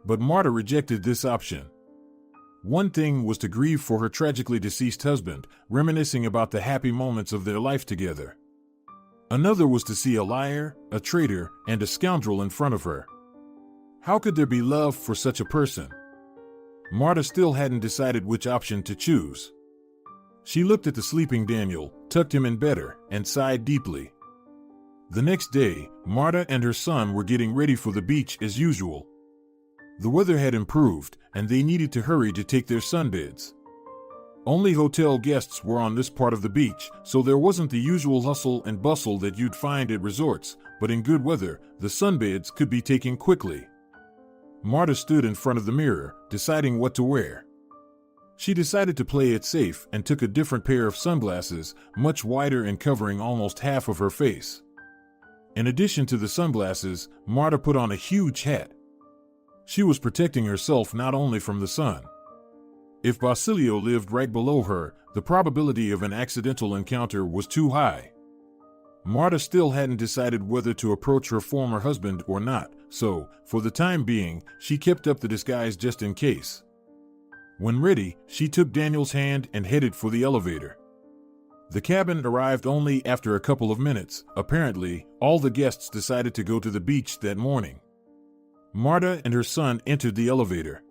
But Marta rejected this option. One thing was to grieve for her tragically deceased husband, reminiscing about the happy moments of their life together. Another was to see a liar, a traitor, and a scoundrel in front of her. How could there be love for such a person? Marta still hadn't decided which option to choose. She looked at the sleeping Daniel, tucked him in better, and sighed deeply. The next day, Marta and her son were getting ready for the beach as usual. The weather had improved, and they needed to hurry to take their sunbeds. Only hotel guests were on this part of the beach, so there wasn't the usual hustle and bustle that you'd find at resorts, but in good weather, the sunbeds could be taken quickly. Marta stood in front of the mirror, deciding what to wear. She decided to play it safe and took a different pair of sunglasses, much wider and covering almost half of her face. In addition to the sunglasses, Marta put on a huge hat. She was protecting herself not only from the sun. If Basilio lived right below her, the probability of an accidental encounter was too high. Marta still hadn't decided whether to approach her former husband or not, so, for the time being, she kept up the disguise just in case. When ready, she took Daniel's hand and headed for the elevator. The cabin arrived only after a couple of minutes. Apparently, all the guests decided to go to the beach that morning. Marta and her son entered the elevator.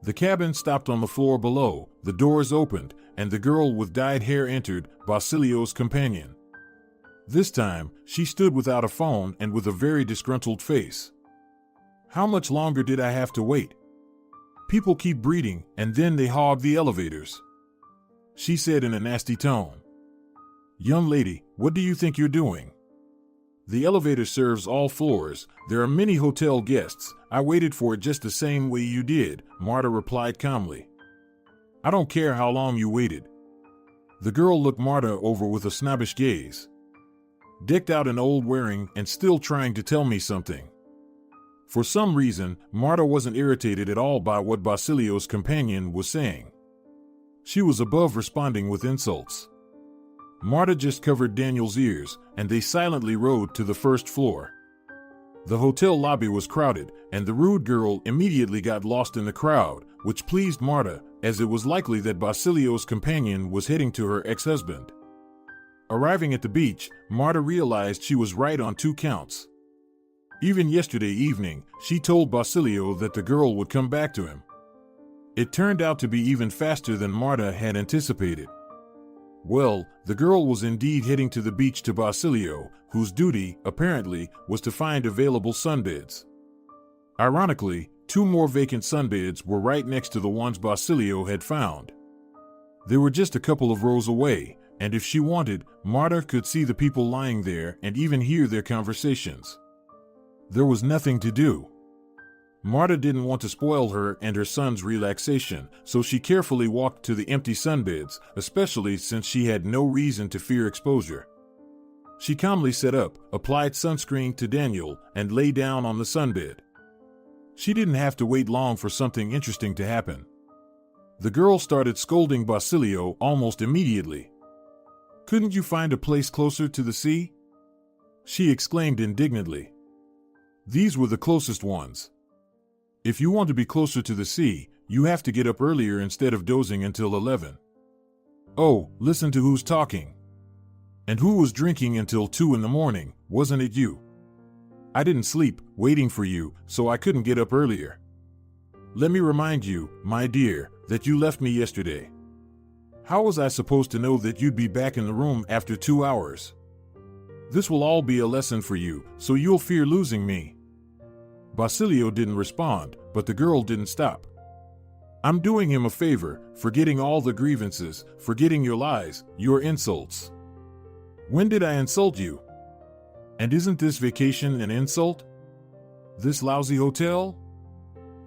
The cabin stopped on the floor below, the doors opened, and the girl with dyed hair entered, Basilio's companion. This time, she stood without a phone and with a very disgruntled face. How much longer did I have to wait? People keep breeding, and then they hog the elevators, she said in a nasty tone. Young lady, what do you think you're doing? The elevator serves all floors. There are many hotel guests. I waited for it just the same way you did, Marta replied calmly. I don't care how long you waited. The girl looked Marta over with a snobbish gaze. Decked out in old wearing and still trying to tell me something. For some reason, Marta wasn't irritated at all by what Basilio's companion was saying. She was above responding with insults. Marta just covered Daniel's ears, and they silently rode to the first floor. The hotel lobby was crowded, and the rude girl immediately got lost in the crowd, which pleased Marta, as it was likely that Basilio's companion was heading to her ex-husband. Arriving at the beach, Marta realized she was right on 2 counts. Even yesterday evening, she told Basilio that the girl would come back to him. It turned out to be even faster than Marta had anticipated. Well, the girl was indeed heading to the beach to Basilio, whose duty, apparently, was to find available sunbeds. Ironically, 2 more vacant sunbeds were right next to the ones Basilio had found. They were just a couple of rows away, and if she wanted, Marta could see the people lying there and even hear their conversations. There was nothing to do. Marta didn't want to spoil her and her son's relaxation, so she carefully walked to the empty sunbeds, especially since she had no reason to fear exposure. She calmly sat up, applied sunscreen to Daniel, and lay down on the sunbed. She didn't have to wait long for something interesting to happen. The girl started scolding Basilio almost immediately. "Couldn't you find a place closer to the sea?" she exclaimed indignantly. "These were the closest ones. If you want to be closer to the sea, you have to get up earlier instead of dozing until 11. Oh, listen to who's talking. And who was drinking until 2 in the morning, wasn't it you? I didn't sleep, waiting for you, so I couldn't get up earlier. Let me remind you, my dear, that you left me yesterday. How was I supposed to know that you'd be back in the room after 2 hours? This will all be a lesson for you, so you'll fear losing me." Basilio didn't respond, but the girl didn't stop. "I'm doing him a favor, forgetting all the grievances, forgetting your lies, your insults. When did I insult you? And isn't this vacation an insult? This lousy hotel?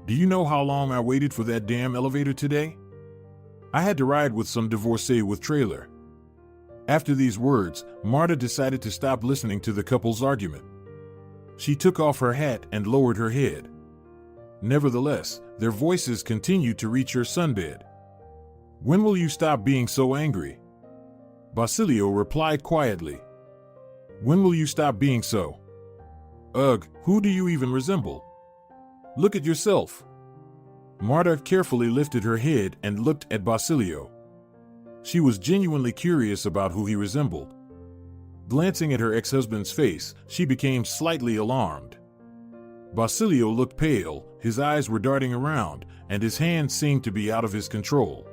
Do you know how long I waited for that damn elevator today? I had to ride with some divorcee with trailer." After these words, Marta decided to stop listening to the couple's argument. She took off her hat and lowered her head. Nevertheless, their voices continued to reach her sunbed. "When will you stop being so angry?" Basilio replied quietly. "When will you stop being so? Ugh, who do you even resemble? Look at yourself." Marta carefully lifted her head and looked at Basilio. She was genuinely curious about who he resembled. Glancing at her ex-husband's face, she became slightly alarmed. Basilio looked pale, his eyes were darting around, and his hands seemed to be out of his control.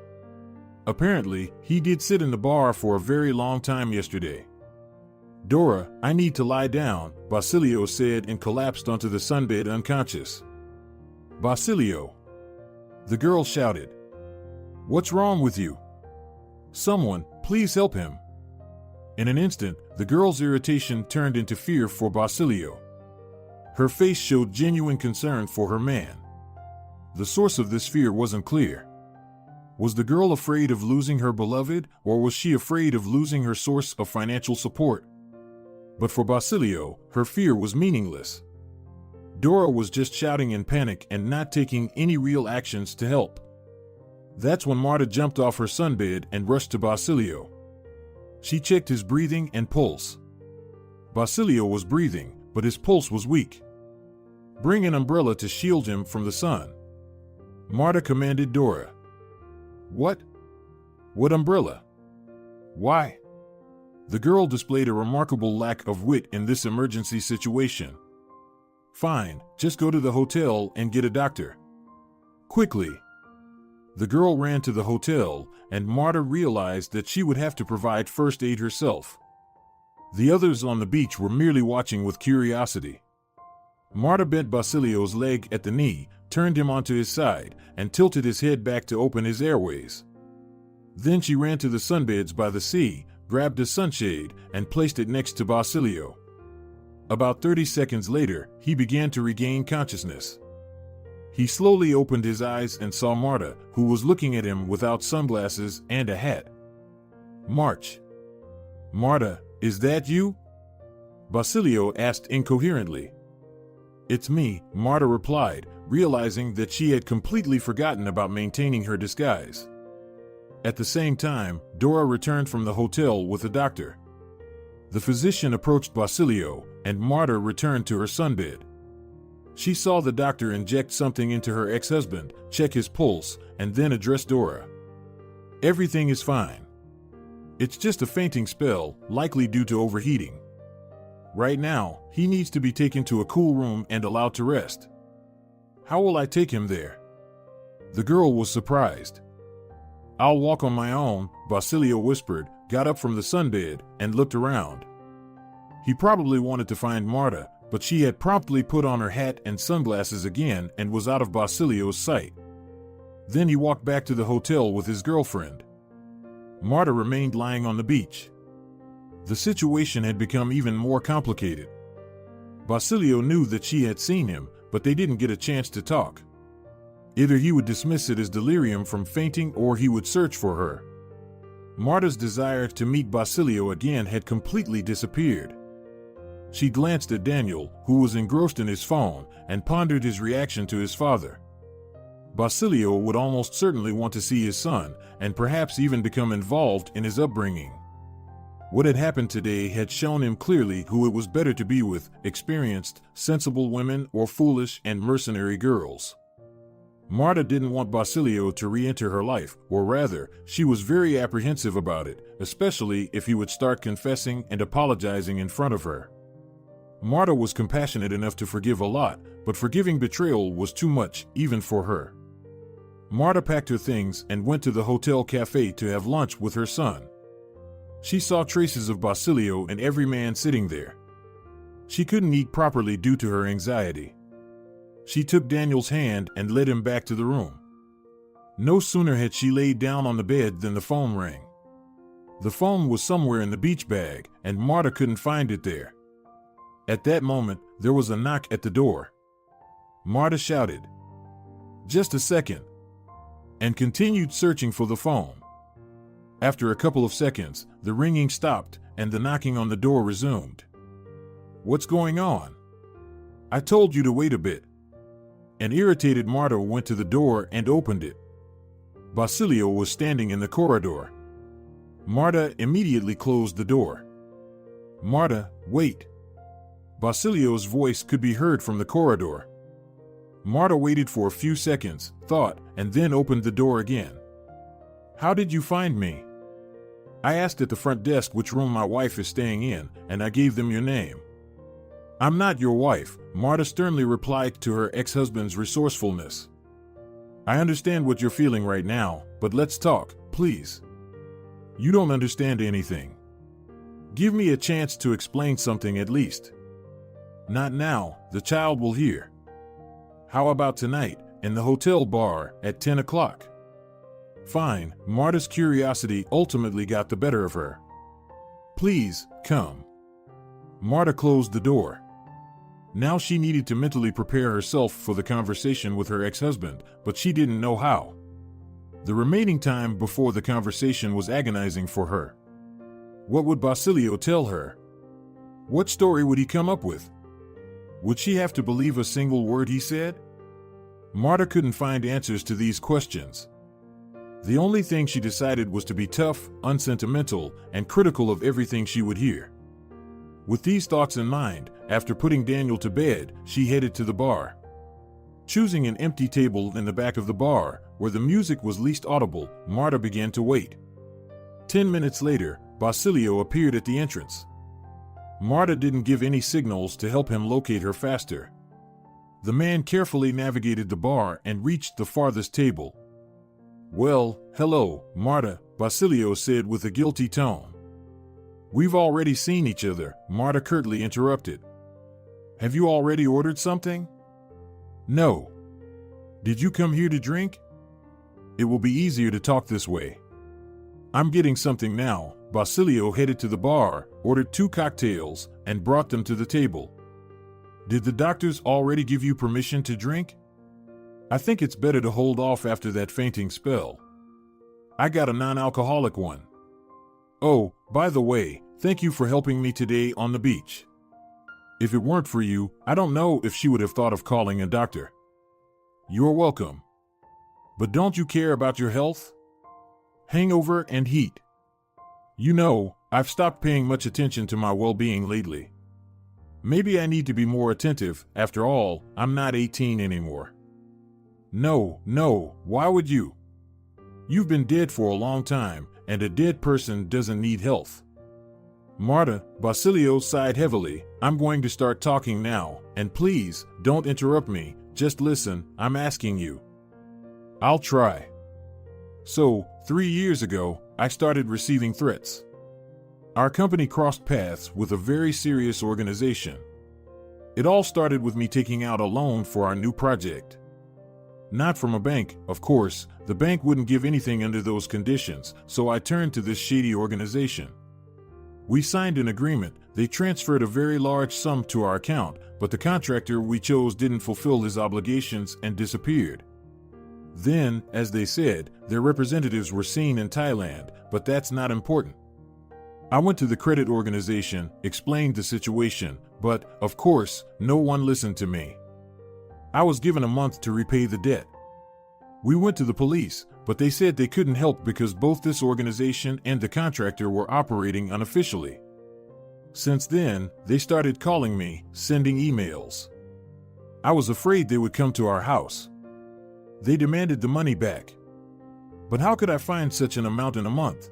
Apparently, he did sit in the bar for a very long time yesterday. "Dora, I need to lie down," Basilio said and collapsed onto the sunbed unconscious. "Basilio!" the girl shouted. "What's wrong with you? Someone, please help him." In an instant, the girl's irritation turned into fear for Basilio. Her face showed genuine concern for her man. The source of this fear wasn't clear. Was the girl afraid of losing her beloved, or was she afraid of losing her source of financial support? But for Basilio, her fear was meaningless. Dora was just shouting in panic and not taking any real actions to help. That's when Marta jumped off her sunbed and rushed to Basilio. She checked his breathing and pulse. Basilio was breathing, but his pulse was weak. "Bring an umbrella to shield him from the sun," Marta commanded Dora. "What? What umbrella? Why?" The girl displayed a remarkable lack of wit in this emergency situation. "Fine, just go to the hotel and get a doctor. Quickly." The girl ran to the hotel, and Marta realized that she would have to provide first aid herself. The others on the beach were merely watching with curiosity. Marta bent Basilio's leg at the knee, turned him onto his side, and tilted his head back to open his airways. Then she ran to the sunbeds by the sea, grabbed a sunshade, and placed it next to Basilio. About 30 seconds later, he began to regain consciousness. He slowly opened his eyes and saw Marta, who was looking at him without sunglasses and a hat. "March. Marta, is that you?" Basilio asked incoherently. "It's me," Marta replied, realizing that she had completely forgotten about maintaining her disguise. At the same time, Dora returned from the hotel with a doctor. The physician approached Basilio, and Marta returned to her sunbed. She saw the doctor inject something into her ex-husband, check his pulse, and then address Dora. "Everything is fine. It's just a fainting spell, likely due to overheating. Right now, he needs to be taken to a cool room and allowed to rest." "How will I take him there?" The girl was surprised. "I'll walk on my own," Basilio whispered, got up from the sunbed, and looked around. He probably wanted to find Marta, but she had promptly put on her hat and sunglasses again and was out of Basilio's sight. Then he walked back to the hotel with his girlfriend. Marta remained lying on the beach. The situation had become even more complicated. Basilio knew that she had seen him, but they didn't get a chance to talk. Either he would dismiss it as delirium from fainting or he would search for her. Marta's desire to meet Basilio again had completely disappeared. She glanced at Daniel, who was engrossed in his phone, and pondered his reaction to his father. Basilio would almost certainly want to see his son, and perhaps even become involved in his upbringing. What had happened today had shown him clearly who it was better to be with: experienced, sensible women or foolish and mercenary girls. Marta didn't want Basilio to re-enter her life, or rather, she was very apprehensive about it, especially if he would start confessing and apologizing in front of her. Marta was compassionate enough to forgive a lot, but forgiving betrayal was too much, even for her. Marta packed her things and went to the hotel cafe to have lunch with her son. She saw traces of Basilio in every man sitting there. She couldn't eat properly due to her anxiety. She took Daniel's hand and led him back to the room. No sooner had she laid down on the bed than the phone rang. The phone was somewhere in the beach bag, and Marta couldn't find it there. At that moment, there was a knock at the door. Marta shouted, "Just a second," and continued searching for the phone. After a couple of seconds, the ringing stopped and the knocking on the door resumed. "What's going on? I told you to wait a bit." An irritated Marta went to the door and opened it. Basilio was standing in the corridor. Marta immediately closed the door. "Marta, wait." Basilio's voice could be heard from the corridor. Marta waited for a few seconds, thought, and then opened the door again. "How did you find me?" "I asked at the front desk which room my wife is staying in, and I gave them your name." "I'm not your wife," Marta sternly replied to her ex-husband's resourcefulness. "I understand what you're feeling right now, but let's talk, please. You don't understand anything. Give me a chance to explain something at least." "Not now, the child will hear." "How about tonight, in the hotel bar, at 10 o'clock? "Fine." Marta's curiosity ultimately got the better of her. "Please, come." Marta closed the door. Now she needed to mentally prepare herself for the conversation with her ex-husband, but she didn't know how. The remaining time before the conversation was agonizing for her. What would Basilio tell her? What story would he come up with? Would she have to believe a single word he said? Marta couldn't find answers to these questions. The only thing she decided was to be tough, unsentimental, and critical of everything she would hear. With these thoughts in mind, after putting Daniel to bed, she headed to the bar. Choosing an empty table in the back of the bar, where the music was least audible, Marta began to wait. 10 minutes later, Basilio appeared at the entrance. Marta didn't give any signals to help him locate her faster. The man carefully navigated the bar and reached the farthest table. "Well, hello, Marta," Basilio said with a guilty tone. "We've already seen each other," Marta curtly interrupted. "Have you already ordered something?" "No." "Did you come here to drink?" "It will be easier to talk this way." "I'm getting something now." Basilio headed to the bar, ordered 2 cocktails, and brought them to the table. "Did the doctors already give you permission to drink?" "I think it's better to hold off after that fainting spell." "I got a non-alcoholic one." "Oh, by the way, thank you for helping me today on the beach. If it weren't for you, I don't know if she would have thought of calling a doctor." "You're welcome. But don't you care about your health? Hangover and heat. You know, I've stopped paying much attention to my well-being lately. Maybe I need to be more attentive. After all, I'm not 18 anymore." No, why would you? You've been dead for a long time, and a dead person doesn't need health. "Marta," Basilio sighed heavily, "I'm going to start talking now, and please, don't interrupt me, just listen, I'm asking you." "I'll try." "So, 3 years ago, I started receiving threats. Our company crossed paths with a very serious organization. It all started with me taking out a loan for our new project. Not from a bank, of course. The bank wouldn't give anything under those conditions, so I turned to this shady organization. We signed an agreement. They transferred a very large sum to our account, but the contractor we chose didn't fulfill his obligations and disappeared. Then, as they said, their representatives were seen in Thailand, but that's not important. I went to the credit organization, explained the situation, but, of course, no one listened to me. I was given a month to repay the debt. We went to the police, but they said they couldn't help because both this organization and the contractor were operating unofficially. Since then, they started calling me, sending emails. I was afraid they would come to our house. They demanded the money back. But how could I find such an amount in a month?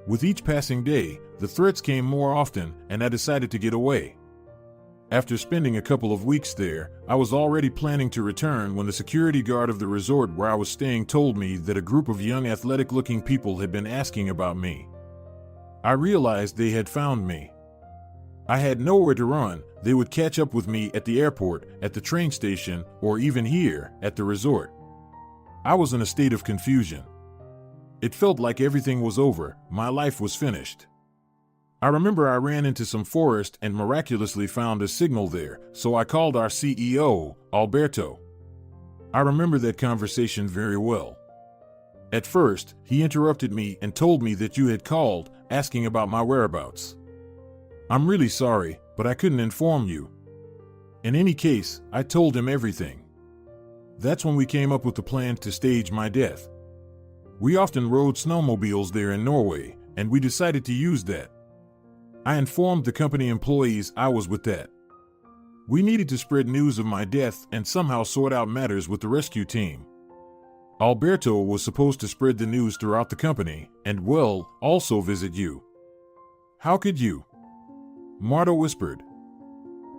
With each passing day, the threats came more often, and I decided to get away. After spending a couple of weeks there, I was already planning to return when the security guard of the resort where I was staying told me that a group of young athletic-looking people had been asking about me. I realized they had found me. I had nowhere to run. They would catch up with me at the airport, at the train station, or even here, at the resort. I was in a state of confusion. It felt like everything was over. My life was finished. I remember I ran into some forest and miraculously found a signal there, so I called our CEO, Alberto. I remember that conversation very well. At first, he interrupted me and told me that you had called, asking about my whereabouts. I'm really sorry, but I couldn't inform you. In any case, I told him everything. That's when we came up with the plan to stage my death. We often rode snowmobiles there in Norway, and we decided to use that. I informed the company employees I was with that. We needed to spread news of my death and somehow sort out matters with the rescue team. Alberto was supposed to spread the news throughout the company and, well, also visit you. How could you? Marta whispered.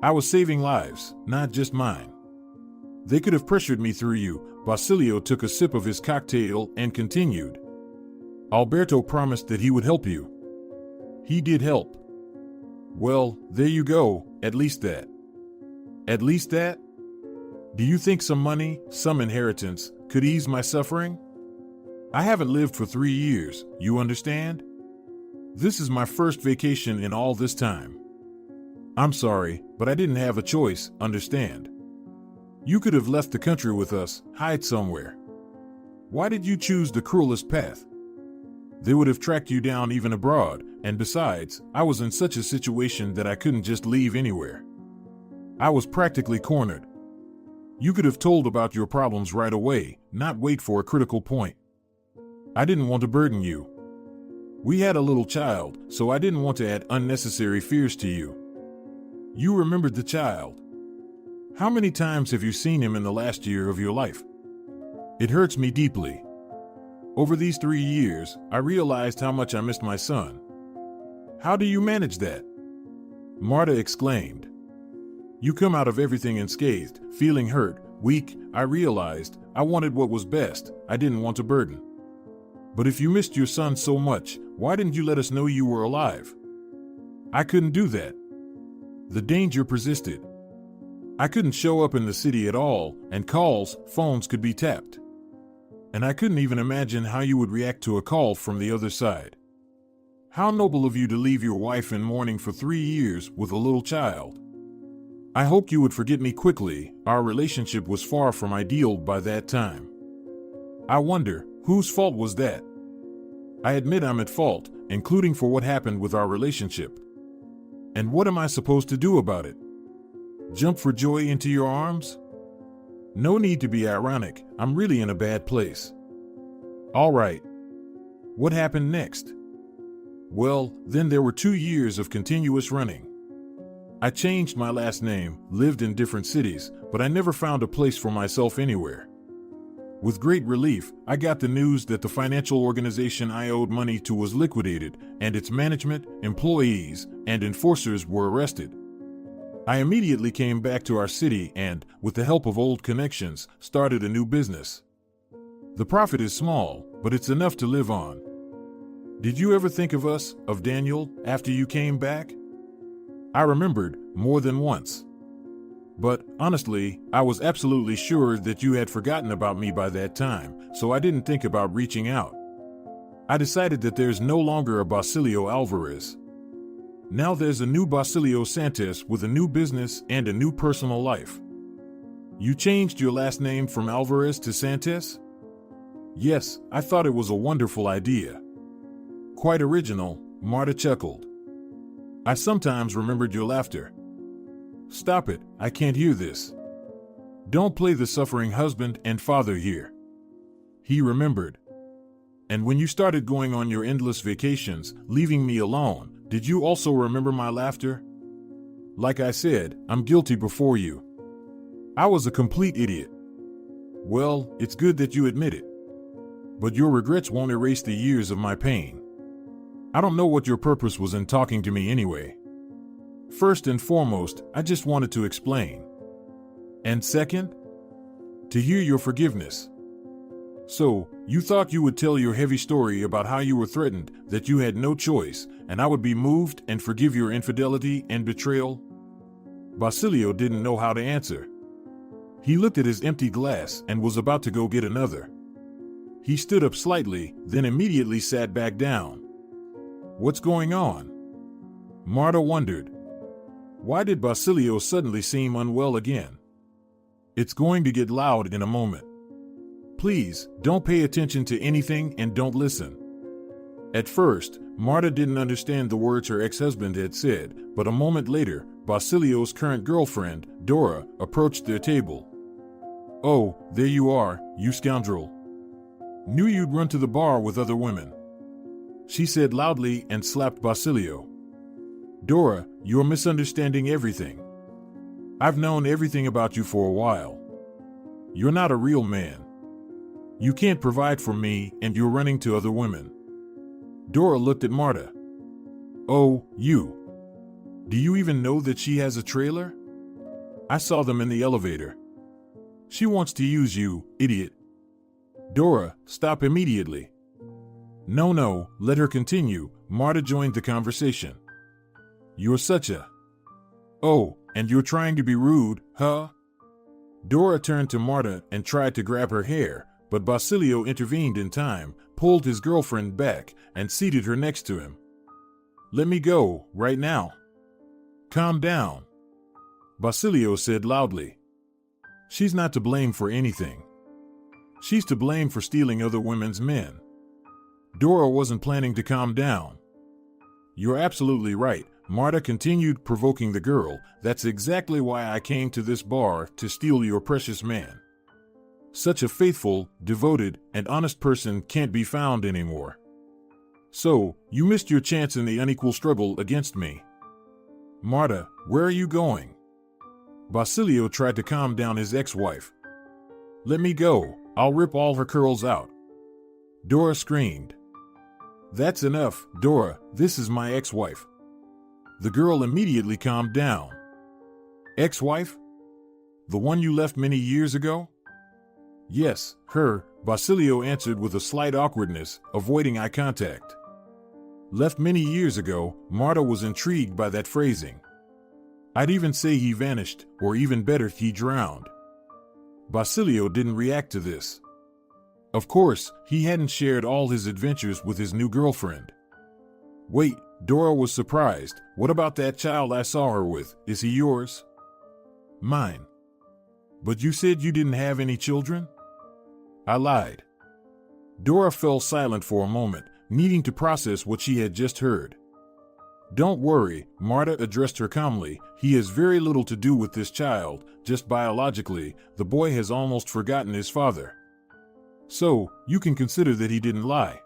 I was saving lives, not just mine. They could have pressured me through you. Basilio took a sip of his cocktail and continued. Alberto promised that he would help you. He did help. Well, there you go, at least that. At least that? Do you think some money, some inheritance, could ease my suffering? I haven't lived for 3 years, you understand? This is my first vacation in all this time. I'm sorry, but I didn't have a choice, understand? You could have left the country with us, hide somewhere. Why did you choose the cruelest path? They would have tracked you down even abroad, and besides, I was in such a situation that I couldn't just leave anywhere. I was practically cornered. You could have told about your problems right away, not wait for a critical point. I didn't want to burden you. We had a little child, so I didn't want to add unnecessary fears to you. You remembered the child. How many times have you seen him in the last year of your life? It hurts me deeply. Over these 3 years, I realized how much I missed my son. How do you manage that? Marta exclaimed. You come out of everything unscathed, feeling hurt, weak. I realized I wanted what was best. I didn't want to burden. But if you missed your son so much, why didn't you let us know you were alive? I couldn't do that. The danger persisted. I couldn't show up in the city at all, and phones could be tapped. And I couldn't even imagine how you would react to a call from the other side. How noble of you to leave your wife in mourning for 3 years with a little child. I hoped you would forget me quickly. Our relationship was far from ideal by that time. I wonder, whose fault was that? I admit I'm at fault, including for what happened with our relationship. And what am I supposed to do about it? Jump for joy into your arms? No need to be ironic. I'm really in a bad place. All right. What happened next? Well, then there were 2 years of continuous running. I changed my last name, lived in different cities, but I never found a place for myself anywhere. With great relief, I got the news that the financial organization I owed money to was liquidated, and its management, employees, and enforcers were arrested. I immediately came back to our city and, with the help of old connections, started a new business. The profit is small, but it's enough to live on. Did you ever think of us, of Daniel, after you came back? I remembered, more than once. But, honestly, I was absolutely sure that you had forgotten about me by that time, so I didn't think about reaching out. I decided that there's no longer a Basilio Alvarez. Now there's a new Basilio Santos with a new business and a new personal life. You changed your last name from Alvarez to Santos? Yes, I thought it was a wonderful idea. Quite original, Marta chuckled. I sometimes remembered your laughter. Stop it, I can't hear this. Don't play the suffering husband and father here. He remembered. And when you started going on your endless vacations, leaving me alone, did you also remember my laughter? Like I said, I'm guilty before you. I was a complete idiot. Well, it's good that you admit it. But your regrets won't erase the years of my pain. I don't know what your purpose was in talking to me anyway. First and foremost, I just wanted to explain. And second, to hear your forgiveness. So, you thought you would tell your heavy story about how you were threatened, that you had no choice, and I would be moved and forgive your infidelity and betrayal? Basilio didn't know how to answer. He looked at his empty glass and was about to go get another. He stood up slightly, then immediately sat back down. What's going on? Marta wondered. Why did Basilio suddenly seem unwell again? It's going to get loud in a moment. Please, don't pay attention to anything and don't listen. At first, Marta didn't understand the words her ex-husband had said, but a moment later, Basilio's current girlfriend, Dora, approached their table. Oh, there you are, you scoundrel. Knew you'd run to the bar with other women. She said loudly and slapped Basilio. Dora, you're misunderstanding everything. I've known everything about you for a while. You're not a real man. You can't provide for me and you're running to other women. Dora looked at Marta. Oh, you. Do you even know that she has a trailer? I saw them in the elevator. She wants to use you, idiot. Dora, stop immediately. No, let her continue. Marta joined the conversation. You're such a... Oh, and you're trying to be rude, huh? Dora turned to Marta and tried to grab her hair, but Basilio intervened in time, pulled his girlfriend back, and seated her next to him. Let me go, right now. Calm down. Basilio said loudly. She's not to blame for anything. She's to blame for stealing other women's men. Dora wasn't planning to calm down. You're absolutely right, Marta continued, provoking the girl. That's exactly why I came to this bar, to steal your precious man. Such a faithful, devoted, and honest person can't be found anymore. So, you missed your chance in the unequal struggle against me. Marta, where are you going? Basilio tried to calm down his ex-wife. Let me go, I'll rip all her curls out. Dora screamed. That's enough, Dora, this is my ex-wife. The girl immediately calmed down. Ex-wife? The one you left many years ago? Yes, her, Basilio answered with a slight awkwardness, avoiding eye contact. Left many years ago, Marta was intrigued by that phrasing. I'd even say he vanished, or even better, he drowned. Basilio didn't react to this. Of course, he hadn't shared all his adventures with his new girlfriend. Wait, Dora was surprised. What about that child I saw her with? Is he yours? Mine. But you said you didn't have any children? I lied. Dora fell silent for a moment, needing to process what she had just heard. Don't worry, Marta addressed her calmly. He has very little to do with this child, just biologically. The boy has almost forgotten his father. So, you can consider that he didn't lie.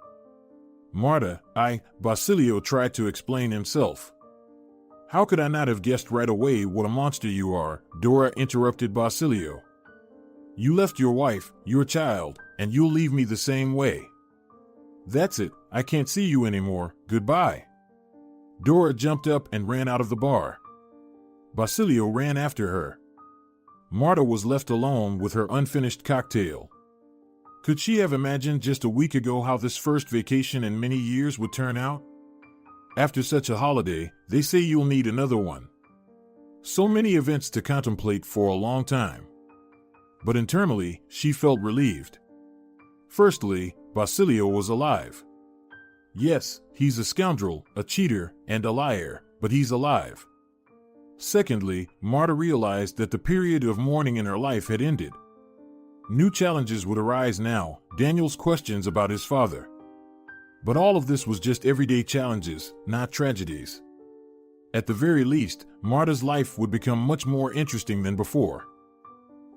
Marta, Basilio tried to explain himself. How could I not have guessed right away what a monster you are? Dora interrupted Basilio. You left your wife, your child, and you'll leave me the same way. That's it, I can't see you anymore, goodbye. Dora jumped up and ran out of the bar. Basilio ran after her. Marta was left alone with her unfinished cocktail. Could she have imagined just a week ago how this first vacation in many years would turn out? After such a holiday, they say you'll need another one. So many events to contemplate for a long time. But internally, she felt relieved. Firstly, Basilio was alive. Yes, he's a scoundrel, a cheater, and a liar, but he's alive. Secondly, Marta realized that the period of mourning in her life had ended. New challenges would arise now, Daniel's questions about his father. But all of this was just everyday challenges, not tragedies. At the very least, Marta's life would become much more interesting than before.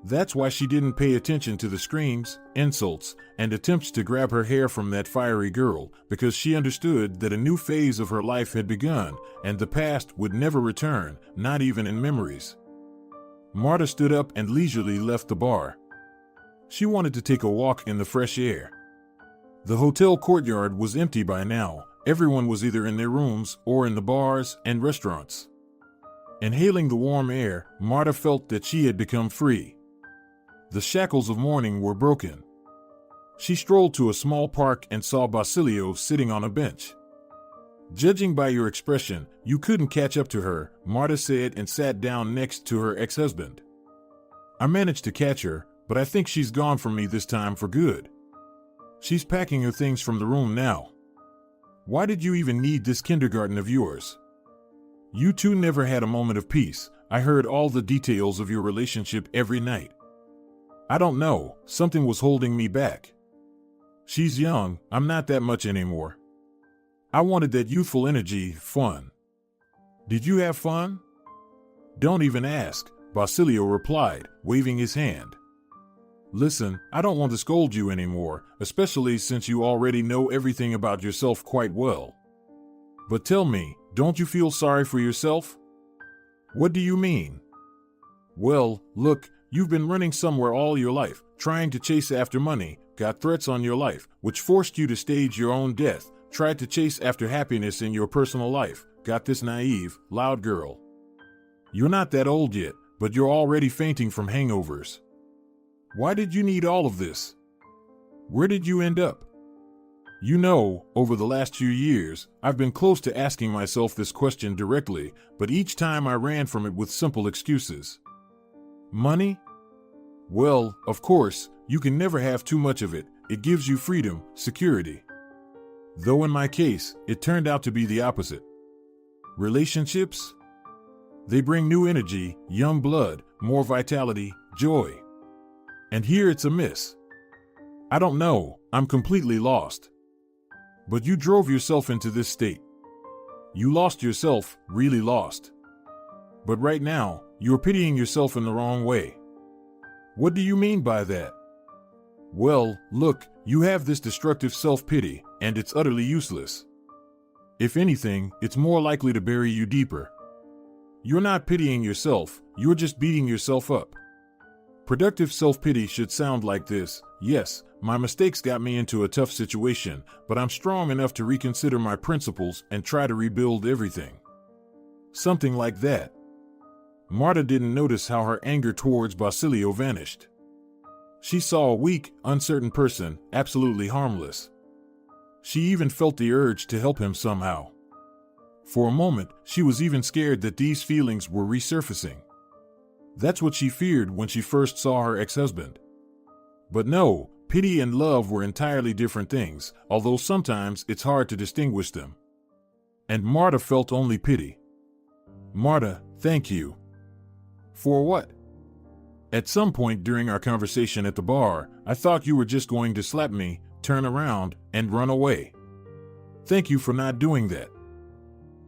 That's why she didn't pay attention to the screams, insults, and attempts to grab her hair from that fiery girl, because she understood that a new phase of her life had begun, and the past would never return, not even in memories. Marta stood up and leisurely left the bar. She wanted to take a walk in the fresh air. The hotel courtyard was empty by now. Everyone was either in their rooms or in the bars and restaurants. Inhaling the warm air, Marta felt that she had become free. The shackles of mourning were broken. She strolled to a small park and saw Basilio sitting on a bench. Judging by your expression, you couldn't catch up to her, Marta said and sat down next to her ex-husband. I managed to catch her, but I think she's gone from me this time for good. She's packing her things from the room now. Why did you even need this kindergarten of yours? You two never had a moment of peace. I heard all the details of your relationship every night. I don't know, something was holding me back. She's young, I'm not that much anymore. I wanted that youthful energy, fun. Did you have fun? Don't even ask, Basilio replied, waving his hand. Listen, I don't want to scold you anymore, especially since you already know everything about yourself quite well. But tell me, don't you feel sorry for yourself? What do you mean? Well, look, you've been running somewhere all your life, trying to chase after money, got threats on your life, which forced you to stage your own death, tried to chase after happiness in your personal life, got this naive, loud girl. You're not that old yet, but you're already fainting from hangovers. Why did you need all of this? Where did you end up? You know, over the last few years, I've been close to asking myself this question directly, but each time I ran from it with simple excuses. Money? Well, of course, you can never have too much of it. It gives you freedom, security. Though in my case, it turned out to be the opposite. Relationships? They bring new energy, young blood, more vitality, joy. And here it's a miss. I don't know, I'm completely lost. But you drove yourself into this state. You lost yourself, really lost. But right now, you're pitying yourself in the wrong way. What do you mean by that? Well, look, you have this destructive self-pity, and it's utterly useless. If anything, it's more likely to bury you deeper. You're not pitying yourself, you're just beating yourself up. Productive self-pity should sound like this: yes, my mistakes got me into a tough situation, but I'm strong enough to reconsider my principles and try to rebuild everything. Something like that. Marta didn't notice how her anger towards Basilio vanished. She saw a weak, uncertain person, absolutely harmless. She even felt the urge to help him somehow. For a moment, she was even scared that these feelings were resurfacing. That's what she feared when she first saw her ex-husband. But no, pity and love were entirely different things, although sometimes it's hard to distinguish them. And Marta felt only pity. Marta, thank you. For what? At some point during our conversation at the bar, I thought you were just going to slap me, turn around, and run away. Thank you for not doing that.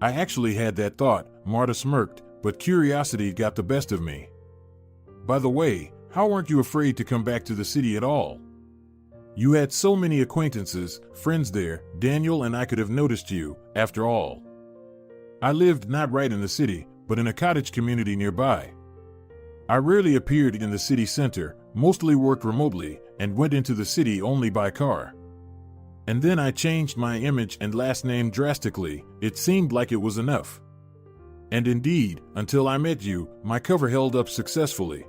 I actually had that thought, Marta smirked, but curiosity got the best of me. By the way, how weren't you afraid to come back to the city at all? You had so many acquaintances, friends there, Daniel and I could have noticed you, after all. I lived not right in the city, but in a cottage community nearby. I rarely appeared in the city center, mostly worked remotely, and went into the city only by car. And then I changed my image and last name drastically. It seemed like it was enough. And indeed, until I met you, my cover held up successfully.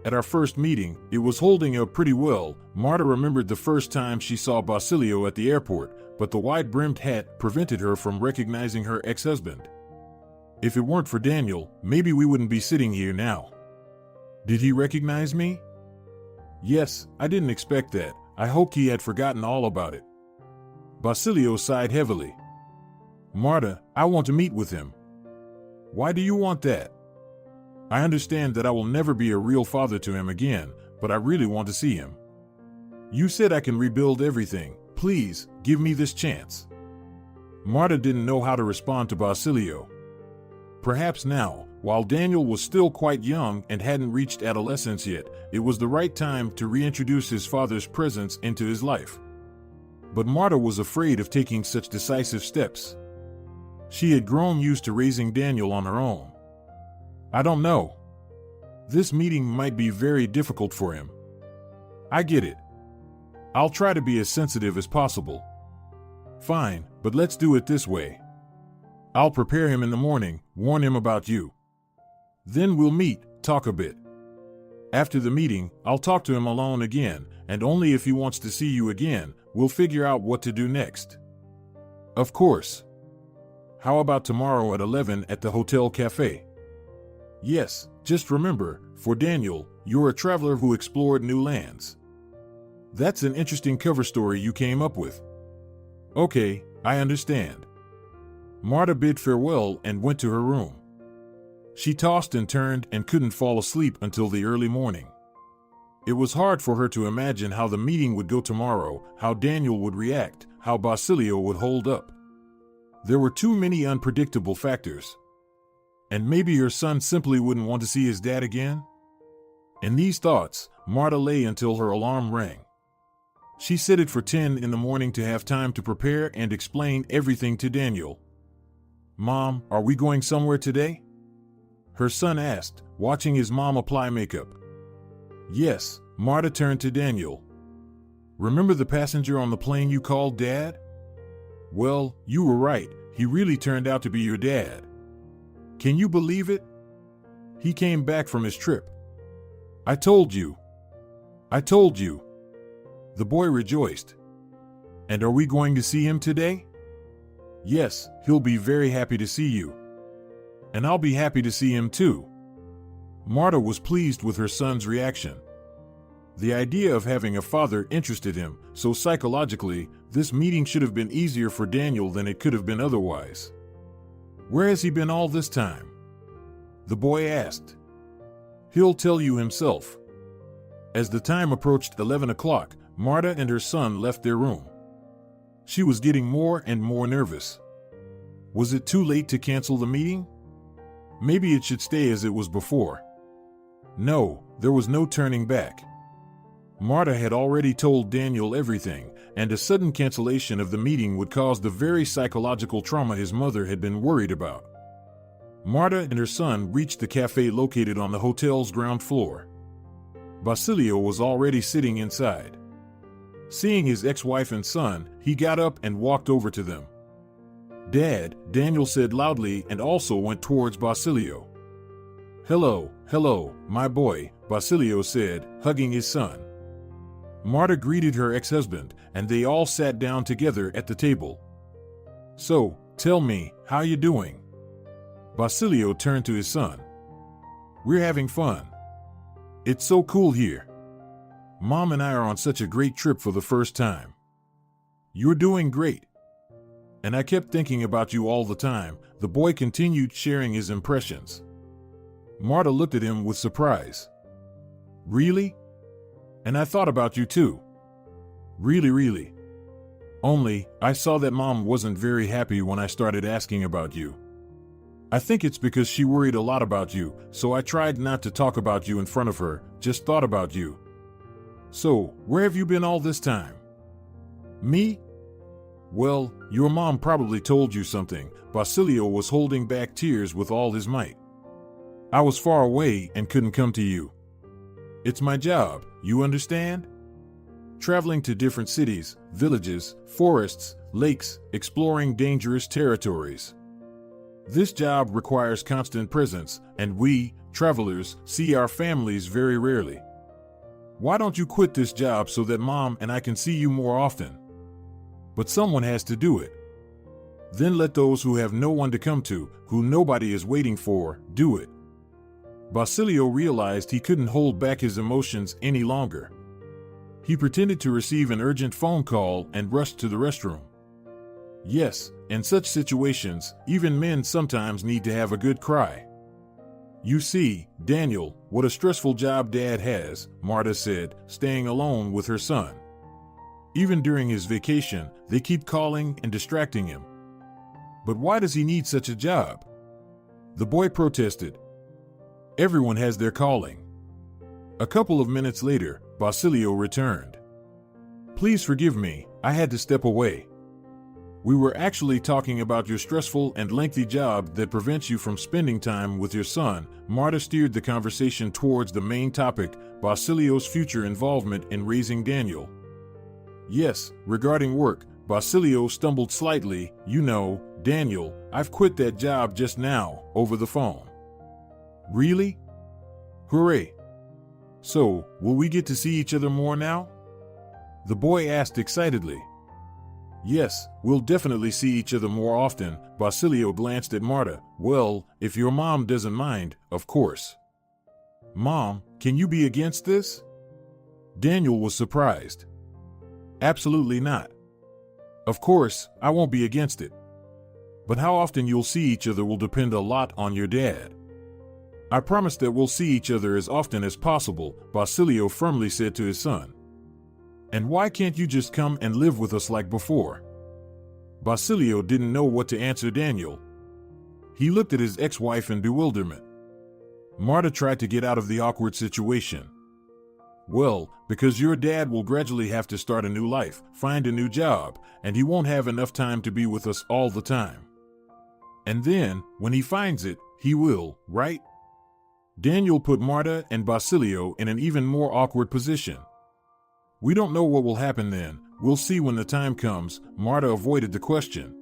At our first meeting, it was holding up pretty well. Marta remembered the first time she saw Basilio at the airport, but the wide-brimmed hat prevented her from recognizing her ex-husband. If it weren't for Daniel, maybe we wouldn't be sitting here now. Did he recognize me? Yes, I didn't expect that. I hoped he had forgotten all about it. Basilio sighed heavily. Marta, I want to meet with him. Why do you want that? I understand that I will never be a real father to him again, but I really want to see him. You said I can rebuild everything. Please, give me this chance. Marta didn't know how to respond to Basilio. Perhaps now, while Daniel was still quite young and hadn't reached adolescence yet, it was the right time to reintroduce his father's presence into his life. But Marta was afraid of taking such decisive steps. She had grown used to raising Daniel on her own. I don't know. This meeting might be very difficult for him. I get it. I'll try to be as sensitive as possible. Fine, but let's do it this way. I'll prepare him in the morning, warn him about you. Then we'll meet, talk a bit. After the meeting, I'll talk to him alone again, and only if he wants to see you again, we'll figure out what to do next. Of course. How about tomorrow at 11 at the Hotel Cafe? Yes, just remember, for Daniel, you're a traveler who explored new lands. That's an interesting cover story you came up with. Okay, I understand. Marta bid farewell and went to her room. She tossed and turned and couldn't fall asleep until the early morning. It was hard for her to imagine how the meeting would go tomorrow, how Daniel would react, how Basilio would hold up. There were too many unpredictable factors. And maybe her son simply wouldn't want to see his dad again? In these thoughts, Marta lay until her alarm rang. She set it for 10 in the morning to have time to prepare and explain everything to Daniel. Mom, are we going somewhere today? Her son asked, watching his mom apply makeup. Yes, Marta turned to Daniel. Remember the passenger on the plane you called Dad? Well, you were right, he really turned out to be your dad. Can you believe it? He came back from his trip. I told you. I told you. The boy rejoiced. And are we going to see him today? Yes, he'll be very happy to see you. And I'll be happy to see him too. Marta was pleased with her son's reaction. The idea of having a father interested him, so psychologically, this meeting should have been easier for Daniel than it could have been otherwise. Where has he been all this time? The boy asked. He'll tell you himself. As the time approached 11 o'clock, Marta and her son left their room. She was getting more and more nervous. Was it too late to cancel the meeting? Maybe it should stay as it was before. No, there was no turning back. Marta had already told Daniel everything, and a sudden cancellation of the meeting would cause the very psychological trauma his mother had been worried about. Marta and her son reached the cafe located on the hotel's ground floor. Basilio was already sitting inside. Seeing his ex-wife and son, he got up and walked over to them. Dad, Daniel said loudly and also went towards Basilio. Hello, my boy, Basilio said, hugging his son. Marta greeted her ex-husband, and they all sat down together at the table. So, tell me, how you doing? Basilio turned to his son. We're having fun. It's so cool here. Mom and I are on such a great trip for the first time. You're doing great. And I kept thinking about you all the time, the boy continued sharing his impressions. Marta looked at him with surprise. Really? And I thought about you too. Really. Only, I saw that Mom wasn't very happy when I started asking about you. I think it's because she worried a lot about you, so I tried not to talk about you in front of her, just thought about you. So, where have you been all this time? Me? Well, your mom probably told you something. Basilio was holding back tears with all his might. I was far away and couldn't come to you. It's my job, you understand? Traveling to different cities, villages, forests, lakes, exploring dangerous territories. This job requires constant presence, and we, travelers, see our families very rarely. Why don't you quit this job so that Mom and I can see you more often? But someone has to do it. Then let those who have no one to come to, who nobody is waiting for, do it. Basilio realized he couldn't hold back his emotions any longer. He pretended to receive an urgent phone call and rushed to the restroom. Yes, in such situations, even men sometimes need to have a good cry. You see, Daniel, what a stressful job Dad has, Marta said, staying alone with her son. Even during his vacation, they keep calling and distracting him. But why does he need such a job? The boy protested. Everyone has their calling. A couple of minutes later, Basilio returned. Please forgive me, I had to step away. We were actually talking about your stressful and lengthy job that prevents you from spending time with your son. Marta steered the conversation towards the main topic, Basilio's future involvement in raising Daniel. Yes, regarding work, Basilio stumbled slightly. You know, Daniel, I've quit that job just now, over the phone. Really? Hooray! So, will we get to see each other more now? The boy asked excitedly. Yes, we'll definitely see each other more often. Basilio glanced at Marta. Well, if your mom doesn't mind, of course. Mom, can you be against this? Daniel was surprised. Absolutely not. Of course, I won't be against it. But how often you'll see each other will depend a lot on your dad. I promise that we'll see each other as often as possible, Basilio firmly said to his son. And why can't you just come and live with us like before? Basilio didn't know what to answer Daniel. He looked at his ex-wife in bewilderment. Marta tried to get out of the awkward situation. Well, because your dad will gradually have to start a new life, find a new job, and he won't have enough time to be with us all the time. And then, when he finds it, he will, right? Daniel put Marta and Basilio in an even more awkward position. We don't know what will happen then, we'll see when the time comes. Marta avoided the question.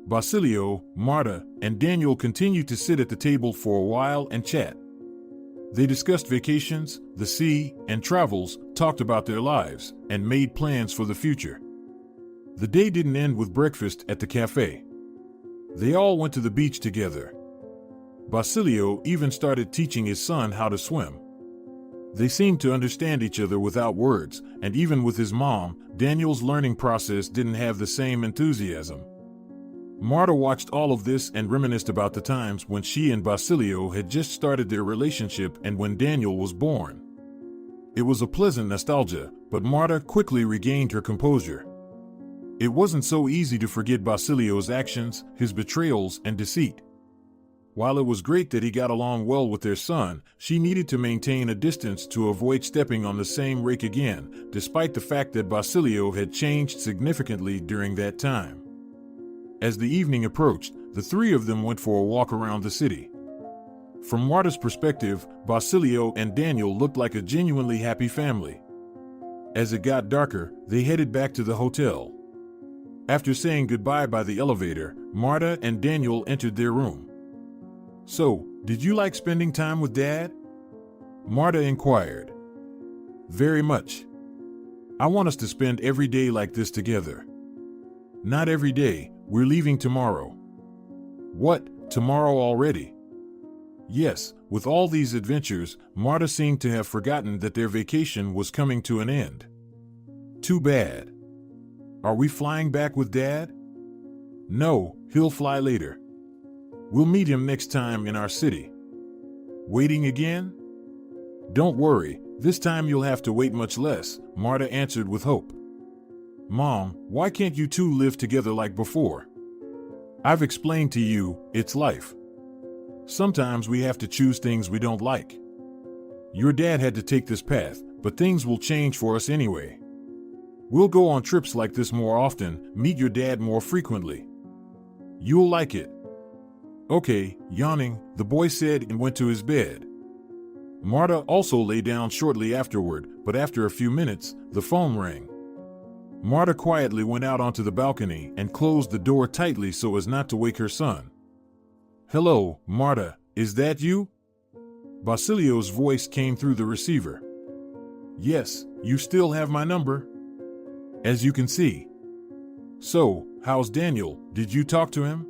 Basilio, Marta, and Daniel continued to sit at the table for a while and chat. They discussed vacations, the sea, and travels, talked about their lives, and made plans for the future. The day didn't end with breakfast at the cafe. They all went to the beach together. Basilio even started teaching his son how to swim. They seemed to understand each other without words, and even with his mom, Daniel's learning process didn't have the same enthusiasm. Marta watched all of this and reminisced about the times when she and Basilio had just started their relationship and when Daniel was born. It was a pleasant nostalgia, but Marta quickly regained her composure. It wasn't so easy to forget Basilio's actions, his betrayals, and deceit. While it was great that he got along well with their son, she needed to maintain a distance to avoid stepping on the same rake again, despite the fact that Basilio had changed significantly during that time. As the evening approached, the three of them went for a walk around the city. From Marta's perspective, Basilio and Daniel looked like a genuinely happy family. As it got darker, they headed back to the hotel. After saying goodbye by the elevator, Marta and Daniel entered their room. So, did you like spending time with Dad? Marta inquired. Very much. I want us to spend every day like this together. Not every day, we're leaving tomorrow. What, tomorrow already? Yes, with all these adventures, Marta seemed to have forgotten that their vacation was coming to an end. Too bad. Are we flying back with Dad? No, he'll fly later. We'll meet him next time in our city. Waiting again? Don't worry, this time you'll have to wait much less, Marta answered with hope. Mom, why can't you two live together like before? I've explained to you, it's life. Sometimes we have to choose things we don't like. Your dad had to take this path, but things will change for us anyway. We'll go on trips like this more often, meet your dad more frequently. You'll like it. Okay, yawning, the boy said and went to his bed. Marta also lay down shortly afterward, but after a few minutes, the phone rang. Marta quietly went out onto the balcony and closed the door tightly so as not to wake her son. Hello, Marta, is that you? Basilio's voice came through the receiver. Yes, you still have my number? As you can see. So, how's Daniel? Did you talk to him?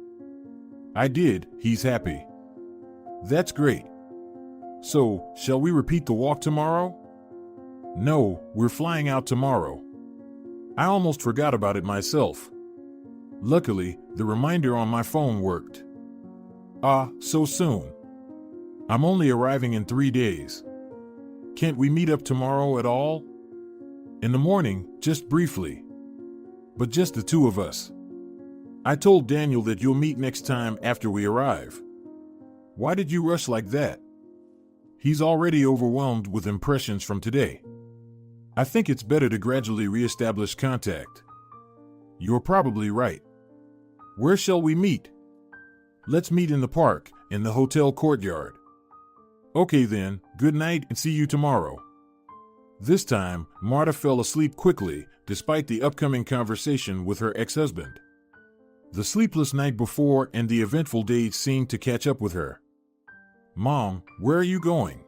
I did, he's happy. That's great. So, shall we repeat the walk tomorrow? No, we're flying out tomorrow. I almost forgot about it myself. Luckily, the reminder on my phone worked. Ah, so soon. I'm only arriving in 3 days. Can't we meet up tomorrow at all? In the morning, just briefly. But just the two of us. I told Daniel that you'll meet next time after we arrive. Why did you rush like that? He's already overwhelmed with impressions from today. I think it's better to gradually reestablish contact. You're probably right. Where shall we meet? Let's meet in the park, in the hotel courtyard. Okay then, good night and see you tomorrow. This time, Marta fell asleep quickly, despite the upcoming conversation with her ex-husband. The sleepless night before and the eventful days seemed to catch up with her. Mom, where are you going?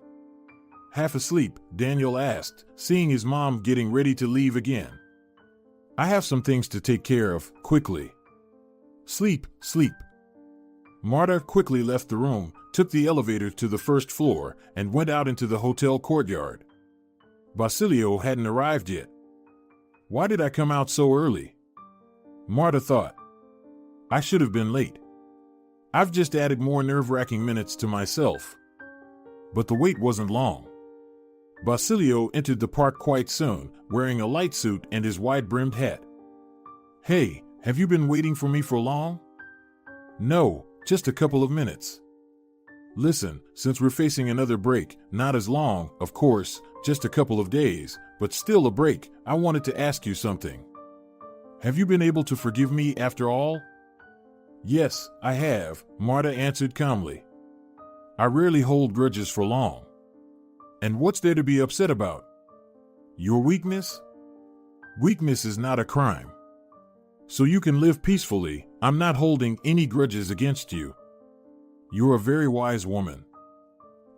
Half asleep, Daniel asked, seeing his mom getting ready to leave again. I have some things to take care of, quickly. Sleep, sleep. Marta quickly left the room, took the elevator to the first floor, and went out into the hotel courtyard. Basilio hadn't arrived yet. Why did I come out so early? Marta thought. I should have been late. I've just added more nerve-wracking minutes to myself. But the wait wasn't long. Basilio entered the park quite soon, wearing a light suit and his wide-brimmed hat. Hey, have you been waiting for me for long? No, just a couple of minutes. Listen, since we're facing another break, not as long, of course, just a couple of days, but still a break, I wanted to ask you something. Have you been able to forgive me after all? Yes, I have, Marta answered calmly. I rarely hold grudges for long. And what's there to be upset about? Your weakness? Weakness is not a crime. So you can live peacefully. I'm not holding any grudges against you. You're a very wise woman.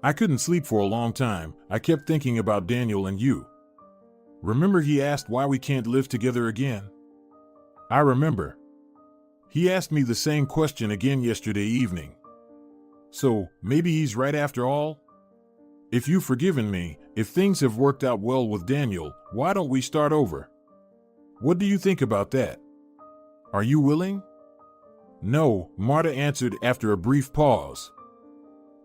I couldn't sleep for a long time. I kept thinking about Daniel and you. Remember he asked why we can't live together again? I remember. He asked me the same question again yesterday evening. So, maybe he's right after all? If you've forgiven me, if things have worked out well with Daniel, why don't we start over? What do you think about that? Are you willing? No, Marta answered after a brief pause.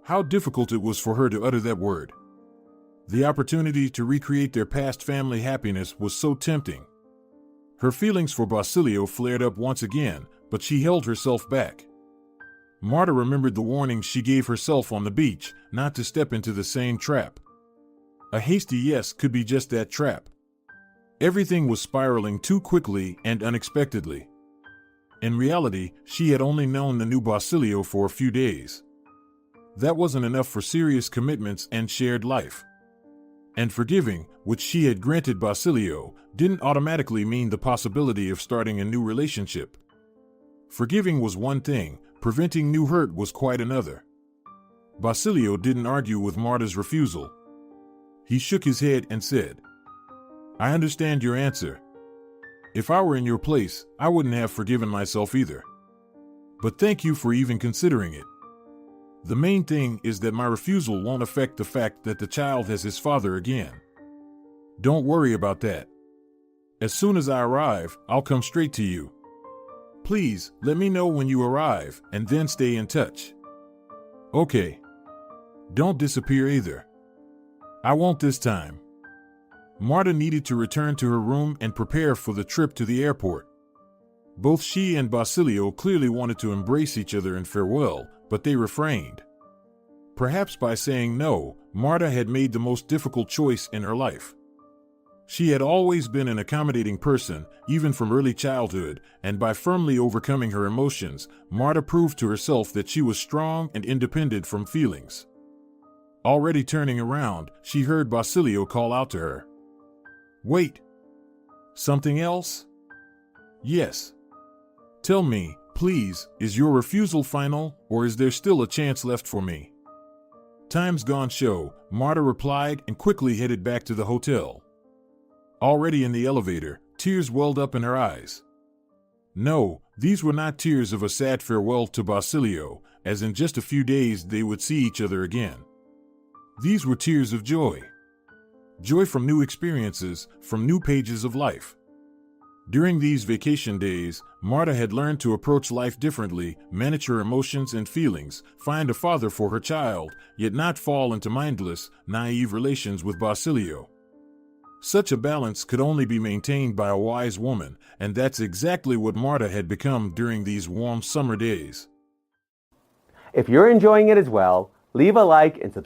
How difficult it was for her to utter that word. The opportunity to recreate their past family happiness was so tempting. Her feelings for Basilio flared up once again, but she held herself back. Marta remembered the warnings she gave herself on the beach, not to step into the same trap. A hasty yes could be just that trap. Everything was spiraling too quickly and unexpectedly. In reality, she had only known the new Basilio for a few days. That wasn't enough for serious commitments and shared life. And forgiving, which she had granted Basilio, didn't automatically mean the possibility of starting a new relationship. Forgiving was one thing, preventing new hurt was quite another. Basilio didn't argue with Marta's refusal. He shook his head and said, I understand your answer. If I were in your place, I wouldn't have forgiven myself either. But thank you for even considering it. The main thing is that my refusal won't affect the fact that the child has his father again. Don't worry about that. As soon as I arrive, I'll come straight to you. Please, let me know when you arrive, and then stay in touch. Okay. Don't disappear either. I won't this time. Marta needed to return to her room and prepare for the trip to the airport. Both she and Basilio clearly wanted to embrace each other in farewell, but they refrained. Perhaps by saying no, Marta had made the most difficult choice in her life. She had always been an accommodating person, even from early childhood, and by firmly overcoming her emotions, Marta proved to herself that she was strong and independent from feelings. Already turning around, she heard Basilio call out to her. Wait. Something else? Yes. Tell me, please, is your refusal final, or is there still a chance left for me? Time's gone show, Marta replied and quickly headed back to the hotel. Already in the elevator, tears welled up in her eyes. No, these were not tears of a sad farewell to Basilio, as in just a few days they would see each other again. These were tears of joy. Joy from new experiences, from new pages of life. During these vacation days, Marta had learned to approach life differently, manage her emotions and feelings, find a father for her child, yet not fall into mindless, naive relations with Basilio. Such a balance could only be maintained by a wise woman, and that's exactly what Marta had become during these warm summer days. If you're enjoying it as well, leave a like and subscribe.